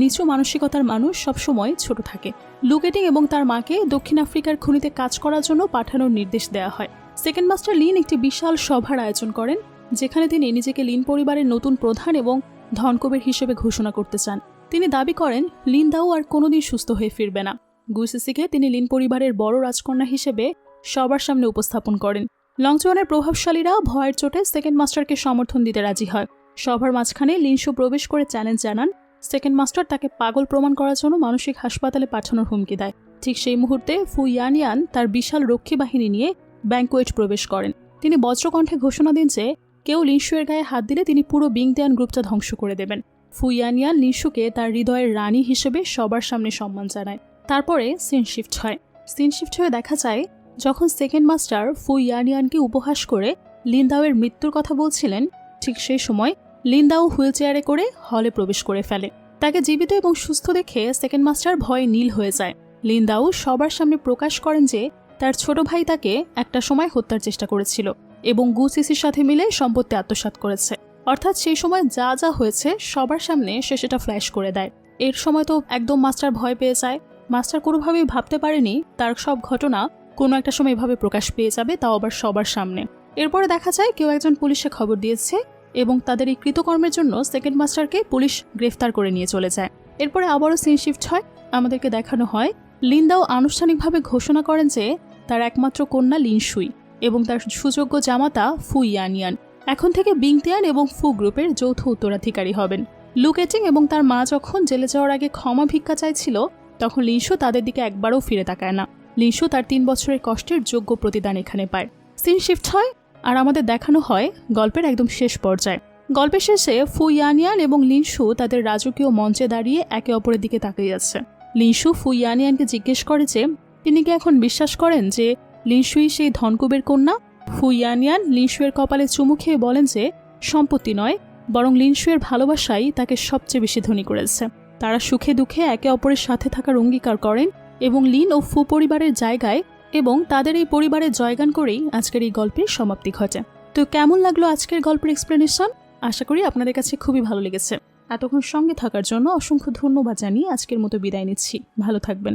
নিচু মানসিকতার মানুষ সবসময় ছোট থাকে। লু কেটিং এবং তার মাকে দক্ষিণ আফ্রিকার খনিতে কাজ করার জন্য পাঠানোর নির্দেশ দেওয়া হয়। সেকেন্ড মাস্টার লিন একটি বিশাল সভার আয়োজন করেন যেখানে তিনি নিজেকে লিন পরিবারের নতুন প্রধান এবং ধনকুবের হিসেবে ঘোষণা করতে চান। তিনি দাবি করেন লিন দাউ আর কোনোদিন সুস্থ হয়ে ফিরবে না। গুসিসিকে তিনি লিন পরিবারের বড় রাজকন্যা হিসেবে সবার সামনে উপস্থাপন করেন। লংচুয়ানের প্রভাবশালীরা ভয়ের চোটে সেকেন্ড মাস্টারকে সমর্থন দিতে রাজি হয়। সভার মাঝখানে লিনশু প্রবেশ করে চ্যালেঞ্জ জানান। সেকেন্ড মাস্টার তাকে পাগল প্রমাণ করার জন্য মানসিক হাসপাতালে পাঠানোর হুমকি দেয়। ঠিক সেই মুহূর্তে ফু ইয়ানিয়ান তার বিশাল রক্ষী বাহিনী নিয়ে ব্যাংকোয়েট প্রবেশ করেন। তিনি বজ্রকণ্ঠে ঘোষণা দেন যে কেউ লিনশুয়ের গায়ে হাত দিলে তিনি পুরো বিংদেয়ান গ্রুপটা ধ্বংস করে দেবেন। ফু ইয়ানিয়ান লিনশুকে তার হৃদয়ের রানী হিসেবে সবার সামনে সম্মান জানায়। তারপরে সিন শিফট হয়। সিন শিফট হয়ে দেখা যায় যখন সেকেন্ড মাস্টার ফু ইয়ানিয়ানকে উপহাস করে লিন দাউয়ের মৃত্যুর কথা বলছিলেন, ঠিক সেই সময় লিন দাউ হুইল চেয়ারে করে হলে প্রবেশ করে ফেলে। তাকে জীবিত এবং সুস্থ দেখে সেকেন্ড মাস্টার ভয়ে নীল হয়ে যায়। লিন দাউ সবার সামনে প্রকাশ করেন যে তার ছোট ভাই তাকে একটা সময় হত্যার চেষ্টা করেছিল এবং গুসিসির সাথে মিলে সম্পত্তি আত্মসাৎ করেছে। অর্থাৎ সেই সময় যা যা হয়েছে সবার সামনে সে সেটা ফ্ল্যাশ করে দেয়। এর সময় তো একদম মাস্টার ভয় পেয়ে যায়। মাস্টার কোনোভাবেই ভাবতে পারেনি তার সব ঘটনা কোনো একটা সময় এভাবে প্রকাশ পেয়ে যাবে, তাও আবার সবার সামনে। এরপরে দেখা যায় কেউ একজন পুলিশে খবর দিয়েছে এবং তাদের এই কৃতকর্মের জন্য সেকেন্ড মাস্টারকে পুলিশ গ্রেফতার করে নিয়ে চলে যায়। এরপরে আবারও সিন শিফট হয়। আমাদেরকে দেখানো হয় লিন দাউ আনুষ্ঠানিকভাবে ঘোষণা করেন যে তার একমাত্র কন্যা লিনশুই এবং তার সুযোগ্য জামাতা ফু ইয়ানিয়ান এখন থেকে বিংদেয়ান এবং ফু গ্রুপের যৌথ উত্তরাধিকারী হবেন। লু কেটিং এবং তার মা যখন জেলে যাওয়ার আগে ক্ষমা ভিক্ষা চাইছিল, তখন লিনশু তাদের দিকে একবারও ফিরে তাকায় না। লিনশু তার 3 বছরের কষ্টের যোগ্য প্রতিদান এখানে পায়। সিন শিফট হয় আর আমাদের দেখানো হয় গল্পের একদম শেষ পর্যায়ে। গল্পের শেষে ফু ইয়ানিয়ান এবং লিনশু তাদের রাজকীয় মঞ্চে দাঁড়িয়ে একে অপরের দিকে তাকিয়ে যাচ্ছে। লিনশু ফু ইয়ানিয়ানকে জিজ্ঞেস করে যে তিনি কি এখন বিশ্বাস করেন যে লিনশুই সেই ধনকুবের কন্যা। ফু ইয়ানিয়ান লিনশুয়ের কপালে চুমু খেয়ে বলেন যে সম্পত্তি নয়, বরং লিনশুয়ের ভালোবাসাই তাকে সবচেয়ে বেশি ধনী করেছে। তারা সুখে দুঃখে একে অপরের সাথে থাকার অঙ্গীকার করেন এবং লিন ও ফু পরিবারের জায়গায় এবং তাদের এই পরিবারের জয়গান করেই আজকের এই গল্পের সমাপ্তি ঘটে। তো কেমন লাগলো আজকের গল্পের এক্সপ্লেনেশন? আশা করি আপনাদের কাছে খুবই ভালো লেগেছে। এতক্ষণ সঙ্গে থাকার জন্য অসংখ্য ধন্যবাদ জানিয়ে আজকের মতো বিদায় নিচ্ছি। ভালো থাকবেন।